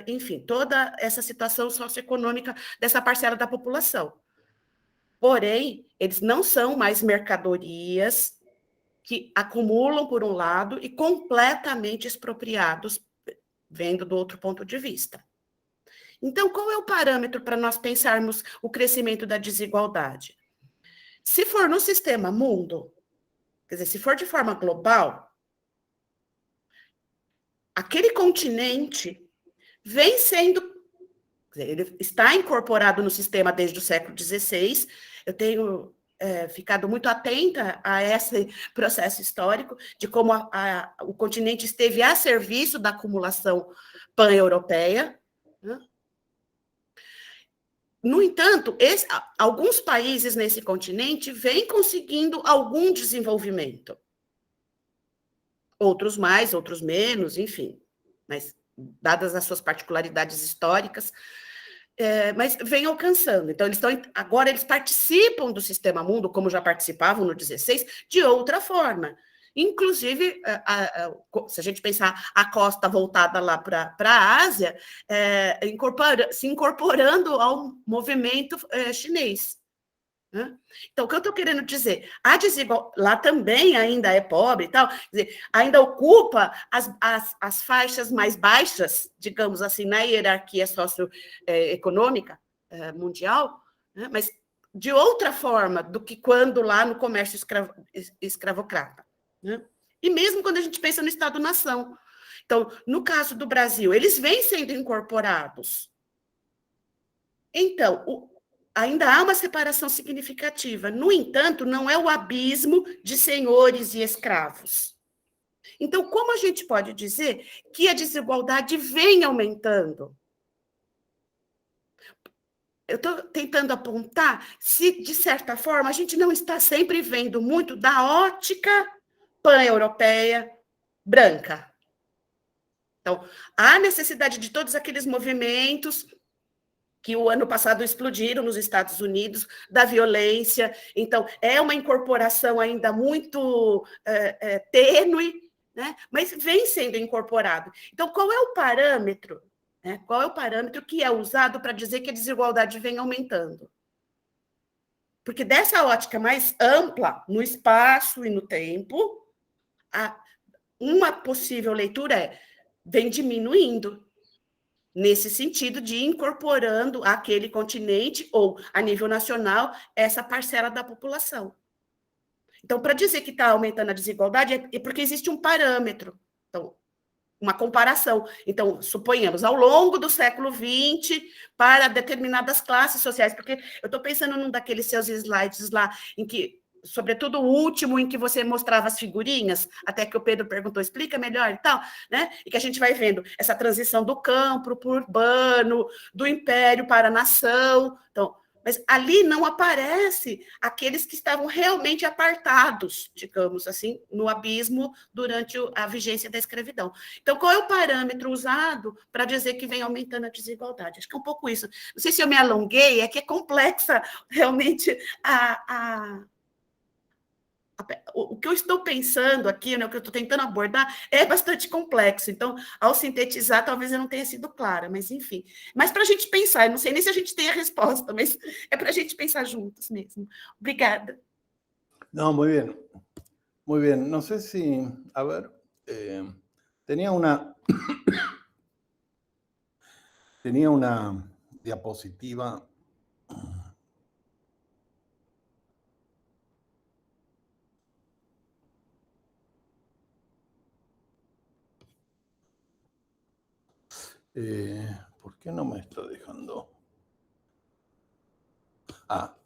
enfim, toda essa situação socioeconômica dessa parcela da população. Porém, eles não são mais mercadorias que acumulam por um lado e completamente expropriados, vendo do outro ponto de vista. Então, qual é o parâmetro para nós pensarmos o crescimento da desigualdade? Se for no sistema mundo, quer dizer, se for de forma global, aquele continente vem sendo, quer dizer, ele está incorporado no sistema desde o século XVI. Eu tenho ficado muito atenta a esse processo histórico de como o continente esteve a serviço da acumulação pan-europeia, né? No entanto, alguns países nesse continente vêm conseguindo algum desenvolvimento. Outros mais, outros menos, enfim. Mas, dadas as suas particularidades históricas, mas vêm alcançando. Então, agora eles participam do sistema mundo, como já participavam no 16, de outra forma. Inclusive, se a gente pensar a costa voltada lá para a Ásia, se incorporando ao movimento chinês. Né? Então, o que eu estou querendo dizer? A desigualdade lá também ainda é pobre e tal, quer dizer, ainda ocupa as faixas mais baixas, digamos assim, na hierarquia socioeconômica mundial, né? Mas de outra forma do que quando lá no comércio escravocrata. Né? E mesmo quando a gente pensa no Estado-nação. Então, no caso do Brasil, eles vêm sendo incorporados. Então, ainda há uma separação significativa. No entanto, não é o abismo de senhores e escravos. Então, como a gente pode dizer que a desigualdade vem aumentando? Eu estou tentando apontar se, de certa forma, a gente não está sempre vendo muito da ótica pan-europeia branca. Então, há necessidade de todos aqueles movimentos que o ano passado explodiram nos Estados Unidos, da violência. Então, é uma incorporação ainda muito tênue, né? Mas vem sendo incorporado. Então, qual é o parâmetro? Né? Qual é o parâmetro que é usado para dizer que a desigualdade vem aumentando? Porque dessa ótica mais ampla, no espaço e no tempo, uma possível leitura vem diminuindo, nesse sentido de incorporando aquele continente, ou a nível nacional, essa parcela da população. Então, para dizer que está aumentando a desigualdade, é porque existe um parâmetro, então, uma comparação. Então, suponhamos, ao longo do século XX, para determinadas classes sociais, porque eu estou pensando num daqueles seus slides lá, em que, sobretudo o último, em que você mostrava as figurinhas, até que o Pedro perguntou, explica melhor e tal, né? E que a gente vai vendo essa transição do campo para o urbano, do império para a nação. Então, mas ali não aparece aqueles que estavam realmente apartados, digamos assim, no abismo durante a vigência da escravidão. Então, qual é o parâmetro usado para dizer que vem aumentando a desigualdade? Acho que é um pouco isso. Não sei se eu me alonguei, é que é complexa realmente o que eu estou pensando aqui, né, o que eu estou tentando abordar, é bastante complexo. Então, ao sintetizar, talvez eu não tenha sido clara, mas enfim. Mas para a gente pensar, eu não sei nem se a gente tem a resposta, mas é para a gente pensar juntos mesmo. Obrigada. No, muy bien. Muy bien. No sé si, a ver, tenía una diapositiva. ¿Por qué no me está dejando? Ah.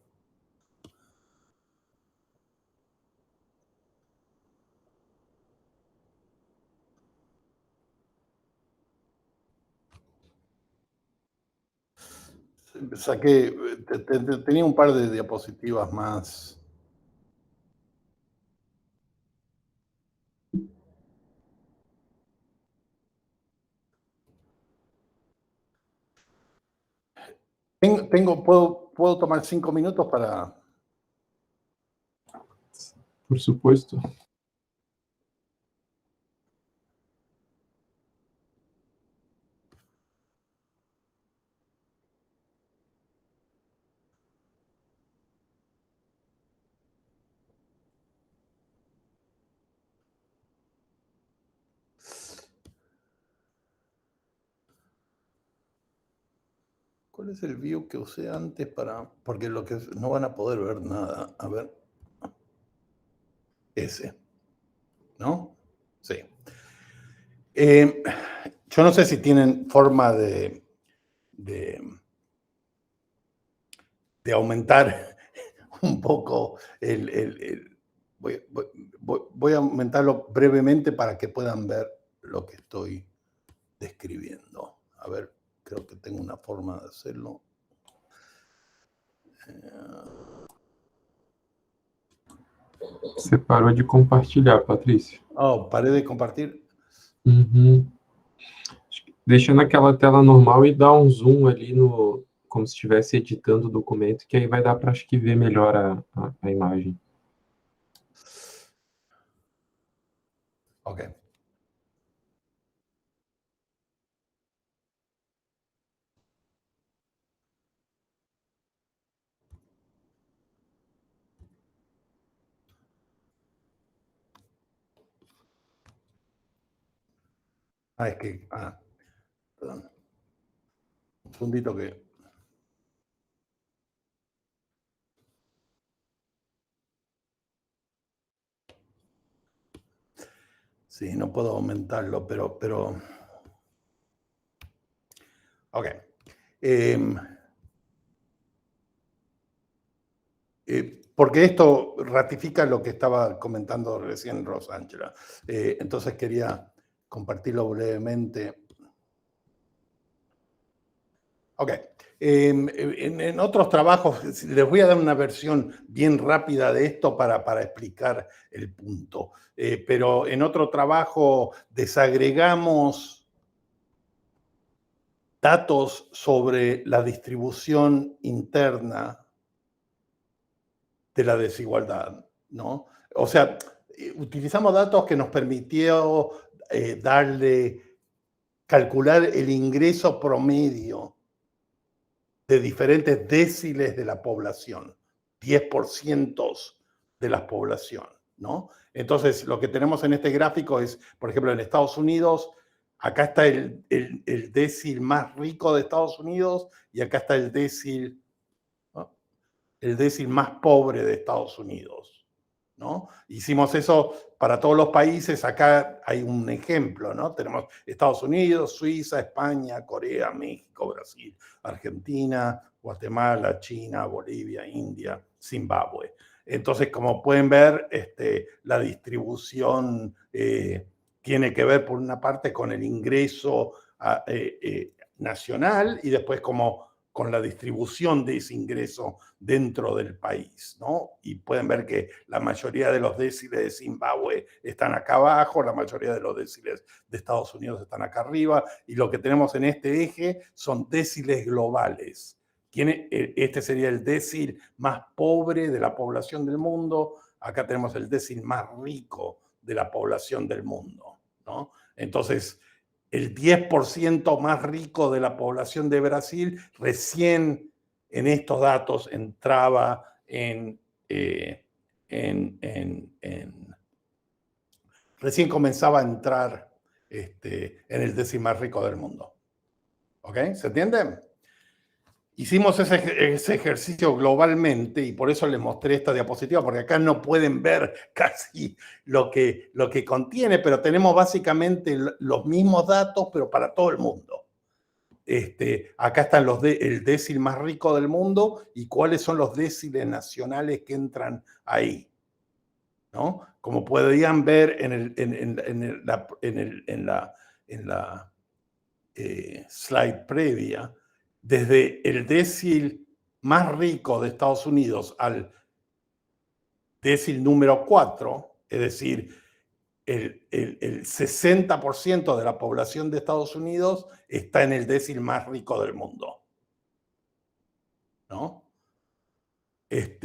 Saqué, tenía un par de diapositivas más. ¿Puedo tomar 5 minutos para...? Por supuesto. ¿Cuál es el view que usé antes para...? Porque lo que no van a poder ver nada. A ver. Ese. ¿No? Sí. Yo no sé si tienen forma de aumentar un poco voy a aumentarlo brevemente para que puedan ver lo que estoy describiendo. A ver, creo que tengo una forma de hacerlo. Você parou de compartilhar, Patrícia. Oh, parei de compartilhar? Uhum. Deixa naquela tela normal e dá um zoom ali no... como se estivesse editando o documento, que aí vai dar para, acho que, ver melhor a imagem. Ok. Es que... perdón. Un segundito que... Sí, no puedo aumentarlo, pero... Ok. Porque esto ratifica lo que estaba comentando recién Rosangela. Entonces quería compartirlo brevemente. Ok. En otros trabajos, les voy a dar una versión bien rápida de esto para explicar el punto. Pero en otro trabajo desagregamos datos sobre la distribución interna de la desigualdad, ¿no? O sea, utilizamos datos que nos permitió calcular el ingreso promedio de diferentes déciles de la población, 10% de la población, ¿no? Entonces, lo que tenemos en este gráfico es, por ejemplo, en Estados Unidos, acá está el décil más rico de Estados Unidos y acá está el décil más pobre de Estados Unidos, ¿no? Hicimos eso para todos los países. Acá hay un ejemplo, ¿no? Tenemos Estados Unidos, Suiza, España, Corea, México, Brasil, Argentina, Guatemala, China, Bolivia, India, Zimbabue. Entonces, como pueden ver, la distribución tiene que ver, por una parte, con el ingreso nacional y después con la distribución de ese ingreso dentro del país, ¿no? Y pueden ver que la mayoría de los déciles de Zimbabue están acá abajo, la mayoría de los déciles de Estados Unidos están acá arriba, y lo que tenemos en este eje son déciles globales. Este sería el décil más pobre de la población del mundo, acá tenemos el décil más rico de la población del mundo, ¿no? Entonces, el 10% más rico de la población de Brasil recién en estos datos entraba recién comenzaba a entrar en el décimo más rico del mundo. ¿Ok? ¿Se entiende? Hicimos ese ejercicio globalmente y por eso les mostré esta diapositiva, porque acá no pueden ver casi lo que contiene, pero tenemos básicamente los mismos datos, pero para todo el mundo. Acá están el décil más rico del mundo y cuáles son los déciles nacionales que entran ahí, ¿no? Como podrían ver en la slide previa, desde el décil más rico de Estados Unidos al décil número 4, es decir, el 60% de la población de Estados Unidos está en el décil más rico del mundo, ¿no? El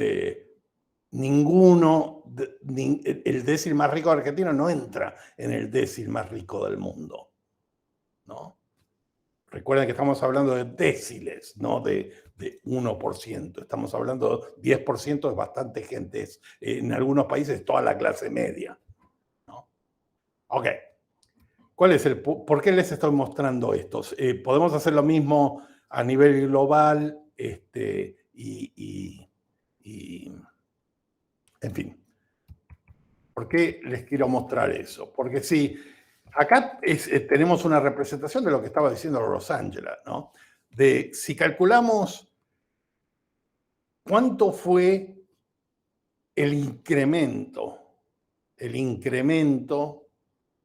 décil más rico de Argentina no entra en el décil más rico del mundo, ¿no? Recuerden que estamos hablando de déciles, no de 1%. Estamos hablando de 10%, es bastante gente. En algunos países toda la clase media, ¿no? Ok. ¿Por qué les estoy mostrando esto? Podemos hacer lo mismo a nivel global, en fin. ¿Por qué les quiero mostrar eso? Porque sí, acá tenemos una representación de lo que estaba diciendo Rosangela, ¿no? De si calculamos cuánto fue el incremento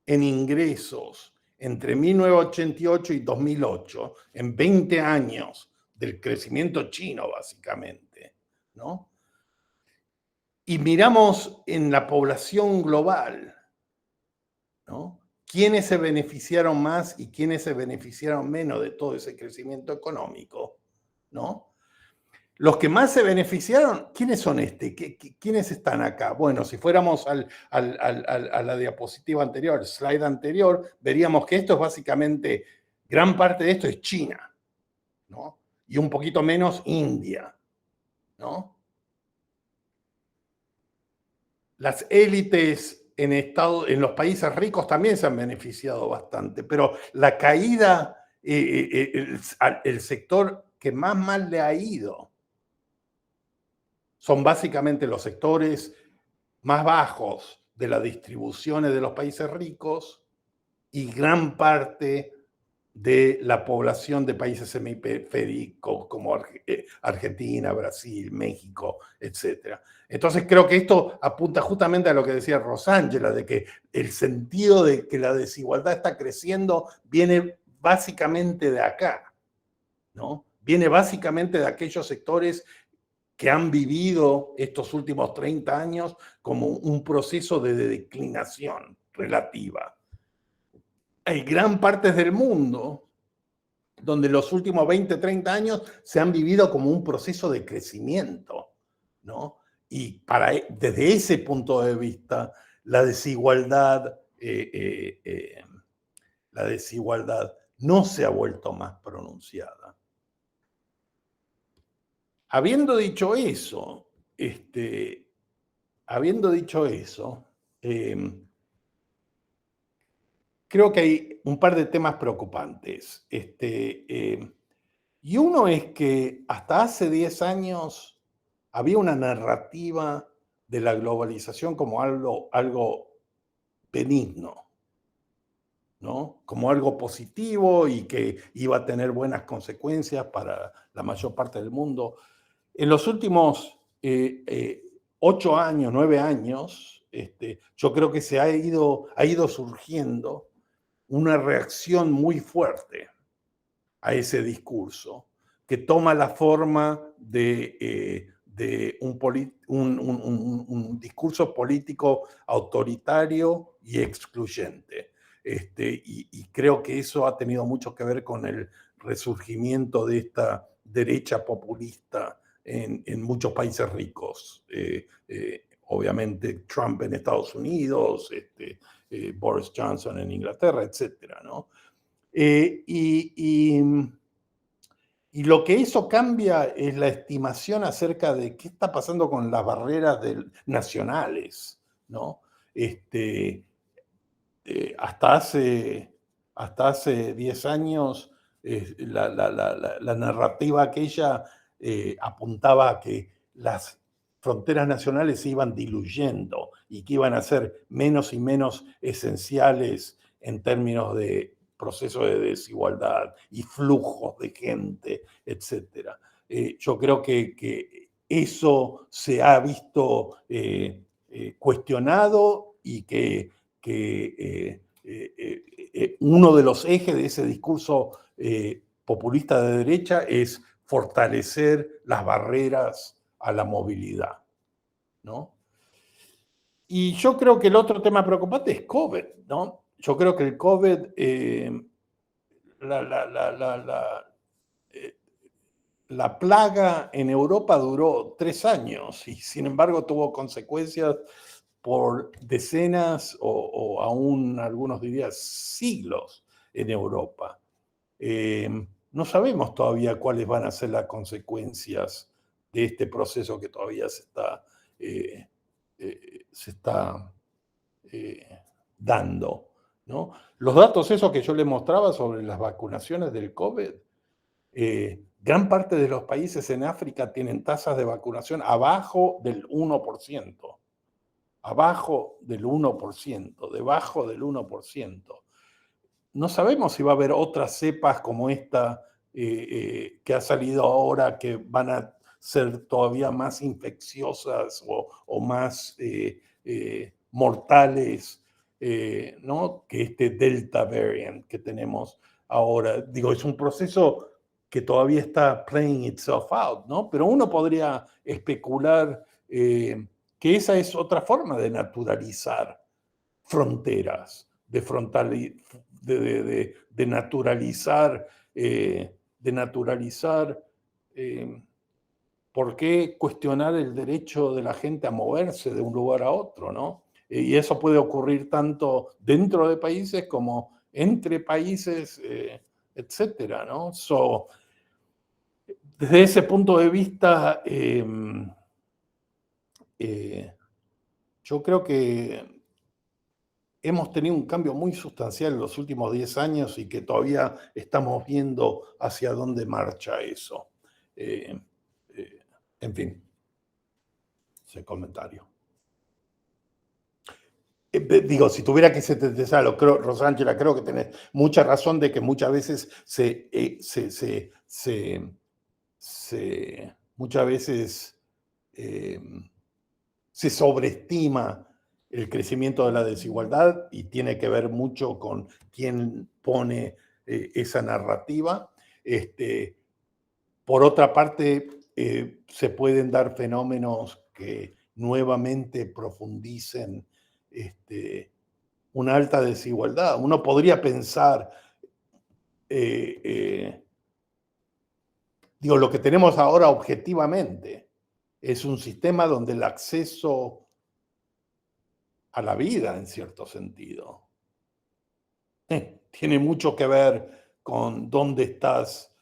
en ingresos entre 1988 y 2008, en 20 años del crecimiento chino, básicamente, ¿no? Y miramos en la población global, ¿no? ¿Quiénes se beneficiaron más y quiénes se beneficiaron menos de todo ese crecimiento económico, ¿no? Los que más se beneficiaron, ¿quiénes son ¿Quiénes están acá? Bueno, si fuéramos a la diapositiva anterior, slide anterior, veríamos que esto es básicamente, gran parte de esto es China, ¿no? Y un poquito menos India, ¿no? Las élites en los países ricos también se han beneficiado bastante, pero la caída, el sector que más mal le ha ido son básicamente los sectores más bajos de las distribuciones de los países ricos y gran parte de la población de países semiperiféricos como Argentina, Brasil, México, etc. Entonces creo que esto apunta justamente a lo que decía Rosangela, de que el sentido de que la desigualdad está creciendo viene básicamente de acá, ¿no? Viene básicamente de aquellos sectores que han vivido estos últimos 30 años como un proceso de declinación relativa. Hay gran partes del mundo donde los últimos 20, 30 años se han vivido como un proceso de crecimiento, ¿no? Y desde ese punto de vista, la desigualdad no se ha vuelto más pronunciada. Habiendo dicho eso, creo que hay un par de temas preocupantes. Y uno es que hasta hace 10 años había una narrativa de la globalización como algo benigno, ¿no? Como algo positivo y que iba a tener buenas consecuencias para la mayor parte del mundo. En los últimos 8 años, 9 años, yo creo que ha ido surgiendo una reacción muy fuerte a ese discurso, que toma la forma de un discurso político autoritario y excluyente. Y creo que eso ha tenido mucho que ver con el resurgimiento de esta derecha populista en muchos países ricos. Obviamente Trump en Estados Unidos, Boris Johnson en Inglaterra, etcétera, ¿no? Y lo que eso cambia es la estimación acerca de qué está pasando con las barreras nacionales, ¿no? Hasta hace 10 años, la narrativa aquella apuntaba a que las fronteras nacionales se iban diluyendo y que iban a ser menos y menos esenciales en términos de procesos de desigualdad y flujos de gente, etc. Yo creo que eso se ha visto cuestionado y que uno de los ejes de ese discurso populista de derecha es fortalecer las barreras a la movilidad, ¿no? Y yo creo que el otro tema preocupante es COVID, ¿no? Yo creo que el COVID, la plaga en Europa duró 3 años y sin embargo tuvo consecuencias por decenas o aún algunos dirían siglos en Europa. No sabemos todavía cuáles van a ser las consecuencias de este proceso que todavía se está dando, ¿no? Los datos esos que yo les mostraba sobre las vacunaciones del COVID gran parte de los países en África tienen tasas de vacunación abajo del 1%. Abajo del 1%, debajo del 1%. No sabemos si va a haber otras cepas como esta que ha salido ahora que van a ser todavía más infecciosas o más mortales, ¿no? Que este Delta variant que tenemos ahora. Digo, es un proceso que todavía está playing itself out, ¿no? Pero uno podría especular que esa es otra forma de naturalizar fronteras, de naturalizar, ¿por qué cuestionar el derecho de la gente a moverse de un lugar a otro, ¿no? Y eso puede ocurrir tanto dentro de países como entre países, etcétera, ¿no? Desde ese punto de vista, yo creo que hemos tenido un cambio muy sustancial en los últimos 10 años y que todavía estamos viendo hacia dónde marcha eso. En fin, ese comentario. Digo, si tuviera que sintetizarlo, Rosángela, creo que tenés mucha razón de que muchas veces se sobreestima el crecimiento de la desigualdad y tiene que ver mucho con quién pone esa narrativa. Por otra parte, se pueden dar fenómenos que nuevamente profundicen una alta desigualdad. Uno podría pensar, digo, lo que tenemos ahora objetivamente es un sistema donde el acceso a la vida, en cierto sentido, tiene mucho que ver con dónde estás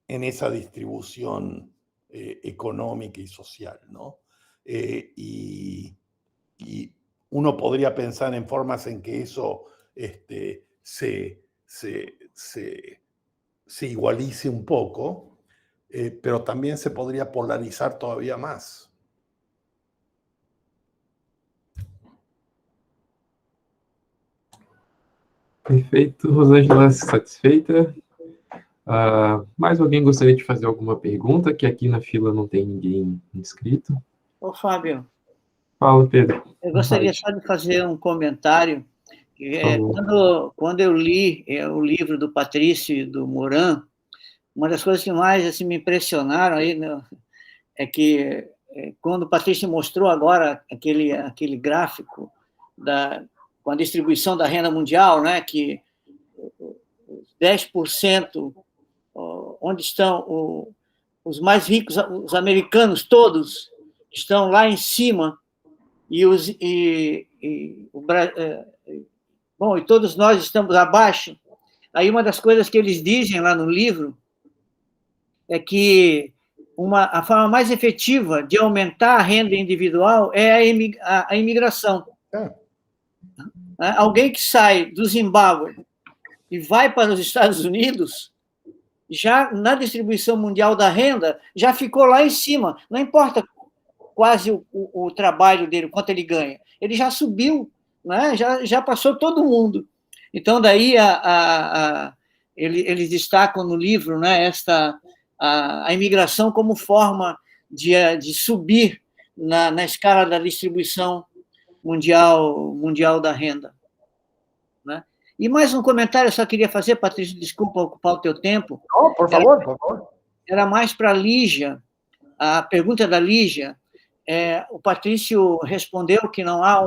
en esa distribución económica y social, ¿no? Y uno podría pensar en formas en que eso se igualice un poco, pero también se podría polarizar todavía más. Perfeito, Rosângela satisfeita. Mais alguém gostaria de fazer alguma pergunta? Que aqui na fila não tem ninguém inscrito. Ô, Fábio. Fala, Pedro. Eu gostaria só de fazer um comentário. Quando eu li o livro do Patrício e do Morin, uma das coisas que mais assim, me impressionaram aí, né, é que quando o Patrício mostrou agora aquele gráfico com a distribuição da renda mundial, né, que 10%, onde estão os mais ricos, os americanos todos, estão lá em cima, e todos nós estamos abaixo. Aí uma das coisas que eles dizem lá no livro é que a forma mais efetiva de aumentar a renda individual é a imigração. Alguém que sai do Zimbábue e vai para os Estados Unidos, já na distribuição mundial da renda, já ficou lá em cima. Não importa quase o trabalho dele, quanto ele ganha. Ele já subiu, né? Já passou todo mundo. Então, daí eles destacam no livro, né, a imigração como forma de subir na escala da distribuição mundial da renda. Né? E mais um comentário eu só queria fazer, Patrício, desculpa ocupar o teu tempo. Não, por favor, por favor. Era mais para a Lígia. A pergunta da Lígia, o Patrício respondeu que não há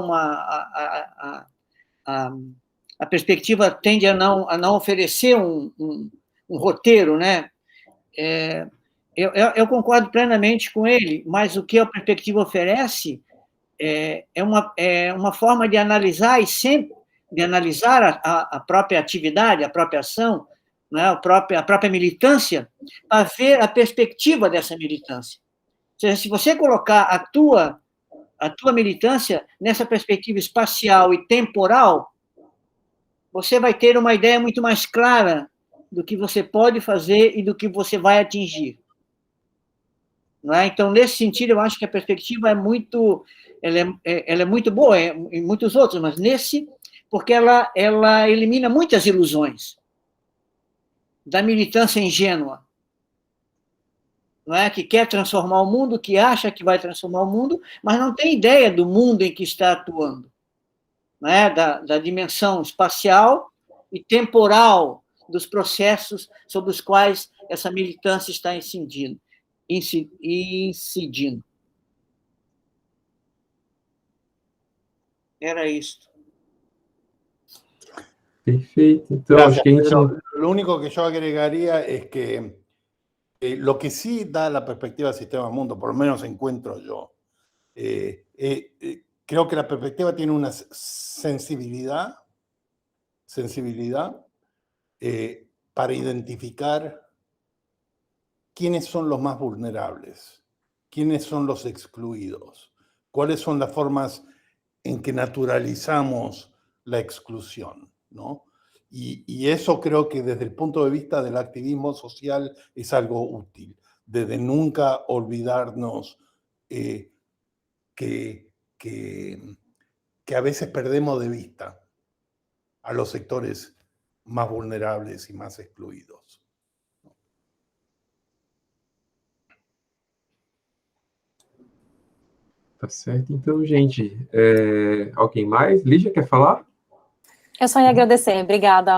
a perspectiva tende a não oferecer um roteiro, né? Eu concordo plenamente com ele, mas o que a perspectiva oferece é uma forma de analisar e sempre de analisar a própria atividade, a própria ação, né, a própria militância, para ver a perspectiva dessa militância. Ou seja, se você colocar a tua militância nessa perspectiva espacial e temporal, você vai ter uma ideia muito mais clara do que você pode fazer e do que você vai atingir. Não é? Então, nesse sentido, eu acho que a perspectiva é muito, ela é muito boa em muitos outros, mas nesse, porque ela elimina muitas ilusões da militância ingênua, não é? Que quer transformar o mundo, que acha que vai transformar o mundo, mas não tem ideia do mundo em que está atuando, não é? Da dimensão espacial e temporal dos processos sobre os quais essa militância está incidindo. Era isso. Perfeito. Então, Gracias, acho que a gente... Pedro. Lo único que yo agregaría es que lo que sí da la perspectiva del sistema mundo, por lo menos encuentro yo, creo que la perspectiva tiene una sensibilidad para identificar quiénes son los más vulnerables, quiénes son los excluidos, cuáles son las formas en que naturalizamos la exclusión, ¿no? Y eso creo que desde el punto de vista del activismo social es algo útil, de nunca olvidarnos que a veces perdemos de vista a los sectores más vulnerables y más excluidos. Tá certo. Então, gente, alguém mais? Lígia, quer falar? Eu só ia agradecer. Obrigada,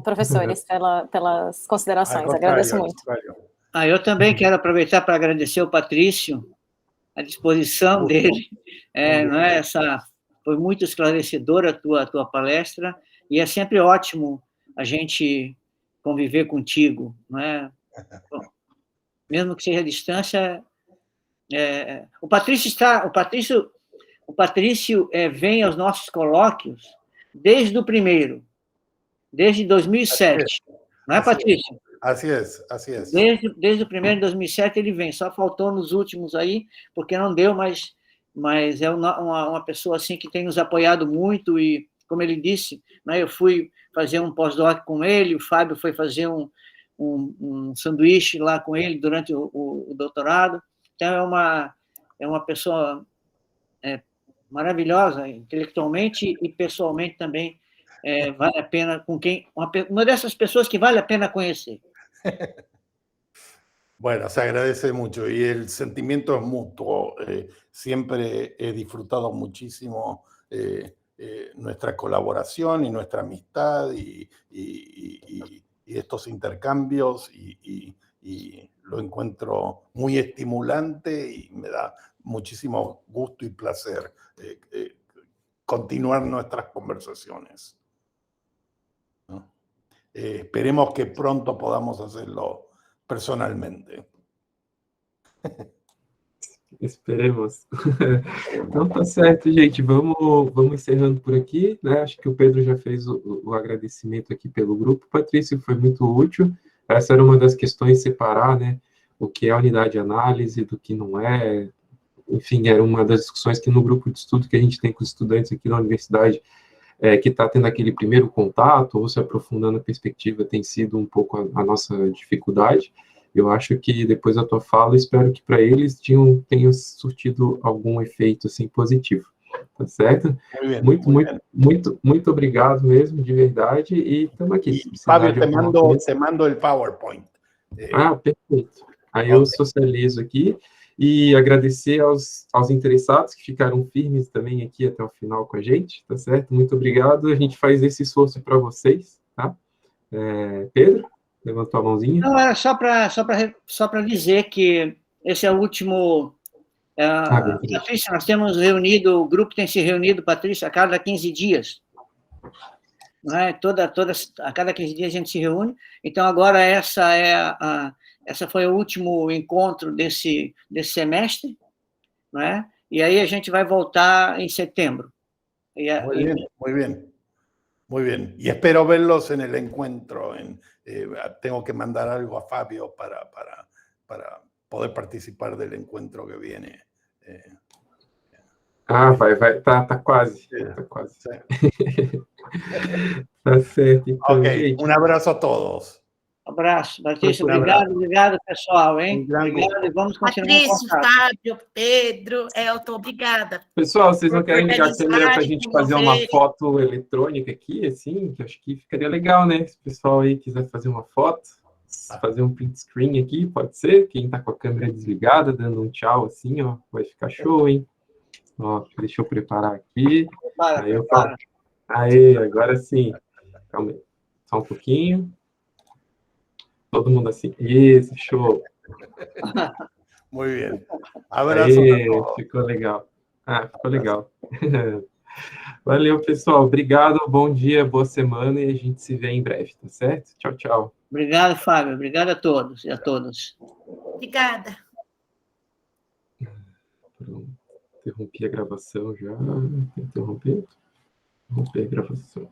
professores, pelas considerações. Agradeço muito. Eu também quero aproveitar para agradecer ao Patrício, a disposição dele. Não é? Foi muito esclarecedora a tua palestra, e é sempre ótimo a gente conviver contigo. Não é? Bom, mesmo que seja à distância. O Patrício vem aos nossos colóquios desde o primeiro, desde 2007. Não é, Patrício? Assim é. Desde o primeiro, em 2007, ele vem. Só faltou nos últimos aí, porque não deu, mas é uma pessoa assim que tem nos apoiado muito e, como ele disse, né, eu fui fazer um pós-doc com ele, o Fábio foi fazer um sanduíche lá com ele durante o doutorado. Então, é uma pessoa maravilhosa, intelectualmente e pessoalmente também. Vale a pena, uma dessas pessoas que vale a pena conhecer. Bueno, se agradece mucho y el sentimiento es mutuo. Siempre he disfrutado muchísimo nuestra colaboración y nuestra amistad y estos intercambios y lo encuentro muy estimulante y me da muchísimo gusto y placer continuar nuestras conversaciones, ¿no? Esperemos que pronto podamos hacerlo personalmente. Esperemos. Então tá certo, gente. Vamos encerrando por aqui, né? Acho que o Pedro já fez o agradecimento aqui pelo grupo. Patrício, foi muito útil. Essa era uma das questões, separar, né, o que é a unidade de análise do que não é. Enfim, era uma das discussões que no grupo de estudo que a gente tem com os estudantes aqui na universidade, que está tendo aquele primeiro contato, ou se aprofundando a perspectiva, tem sido um pouco a nossa dificuldade. Eu acho que depois da tua fala, espero que para eles tenha surtido algum efeito assim, positivo. Tá certo? Muito obrigado mesmo, de verdade, e estamos aqui. Fábio, te mando o PowerPoint. Perfeito. Aí eu socializo aqui e agradecer aos interessados que ficaram firmes também aqui até o final com a gente, tá certo? Muito obrigado, a gente faz esse esforço para vocês, tá? Pedro, levantou a mãozinha. Não, era só para dizer que esse é o último... Patrícia, nós temos reunido, o grupo tem se reunido, Patrícia, a cada 15 dias. Não é? A cada 15 dias a gente se reúne. Então, agora essa foi o último encontro desse semestre, não é? E aí a gente vai voltar em setembro. Muy bien. Y espero verlos en el encuentro. Tengo que mandar algo a Fabio para poder participar del encuentro que viene. Vai, tá quase. Tá quase. Tá certo, então, Ok, gente. un abrazo a todos. abraço. Patrícia, obrigado, pessoal, hein? Obrigado, e vamos continuar em Patrício, contato. Fábio, Pedro, Elton, obrigada. Pessoal, vocês não querem ligar a câmera para a organizarem, gente fazer uma promoverem. foto eletrônica aqui, assim? Que eu acho que ficaria legal, né? Se o pessoal aí quiser fazer uma foto, fazer um print screen aqui, pode ser? Quem está com a câmera desligada, dando um tchau assim, ó, vai ficar show, hein? Ó, deixa eu preparar aqui. Aí eu falo. Aí, agora sim. Calma aí. Só um pouquinho. Todo mundo assim. Isso, show. Muy bien. Abraço. Aí, ficou legal. Ficou legal. Valeu, pessoal. Obrigado, bom dia, boa semana e a gente se vê em breve, tá certo? Tchau, tchau. Obrigado, Fábio. Obrigado a todos e a todas. Obrigada. Pronto. Interrompi a gravação já. Interromper a gravação.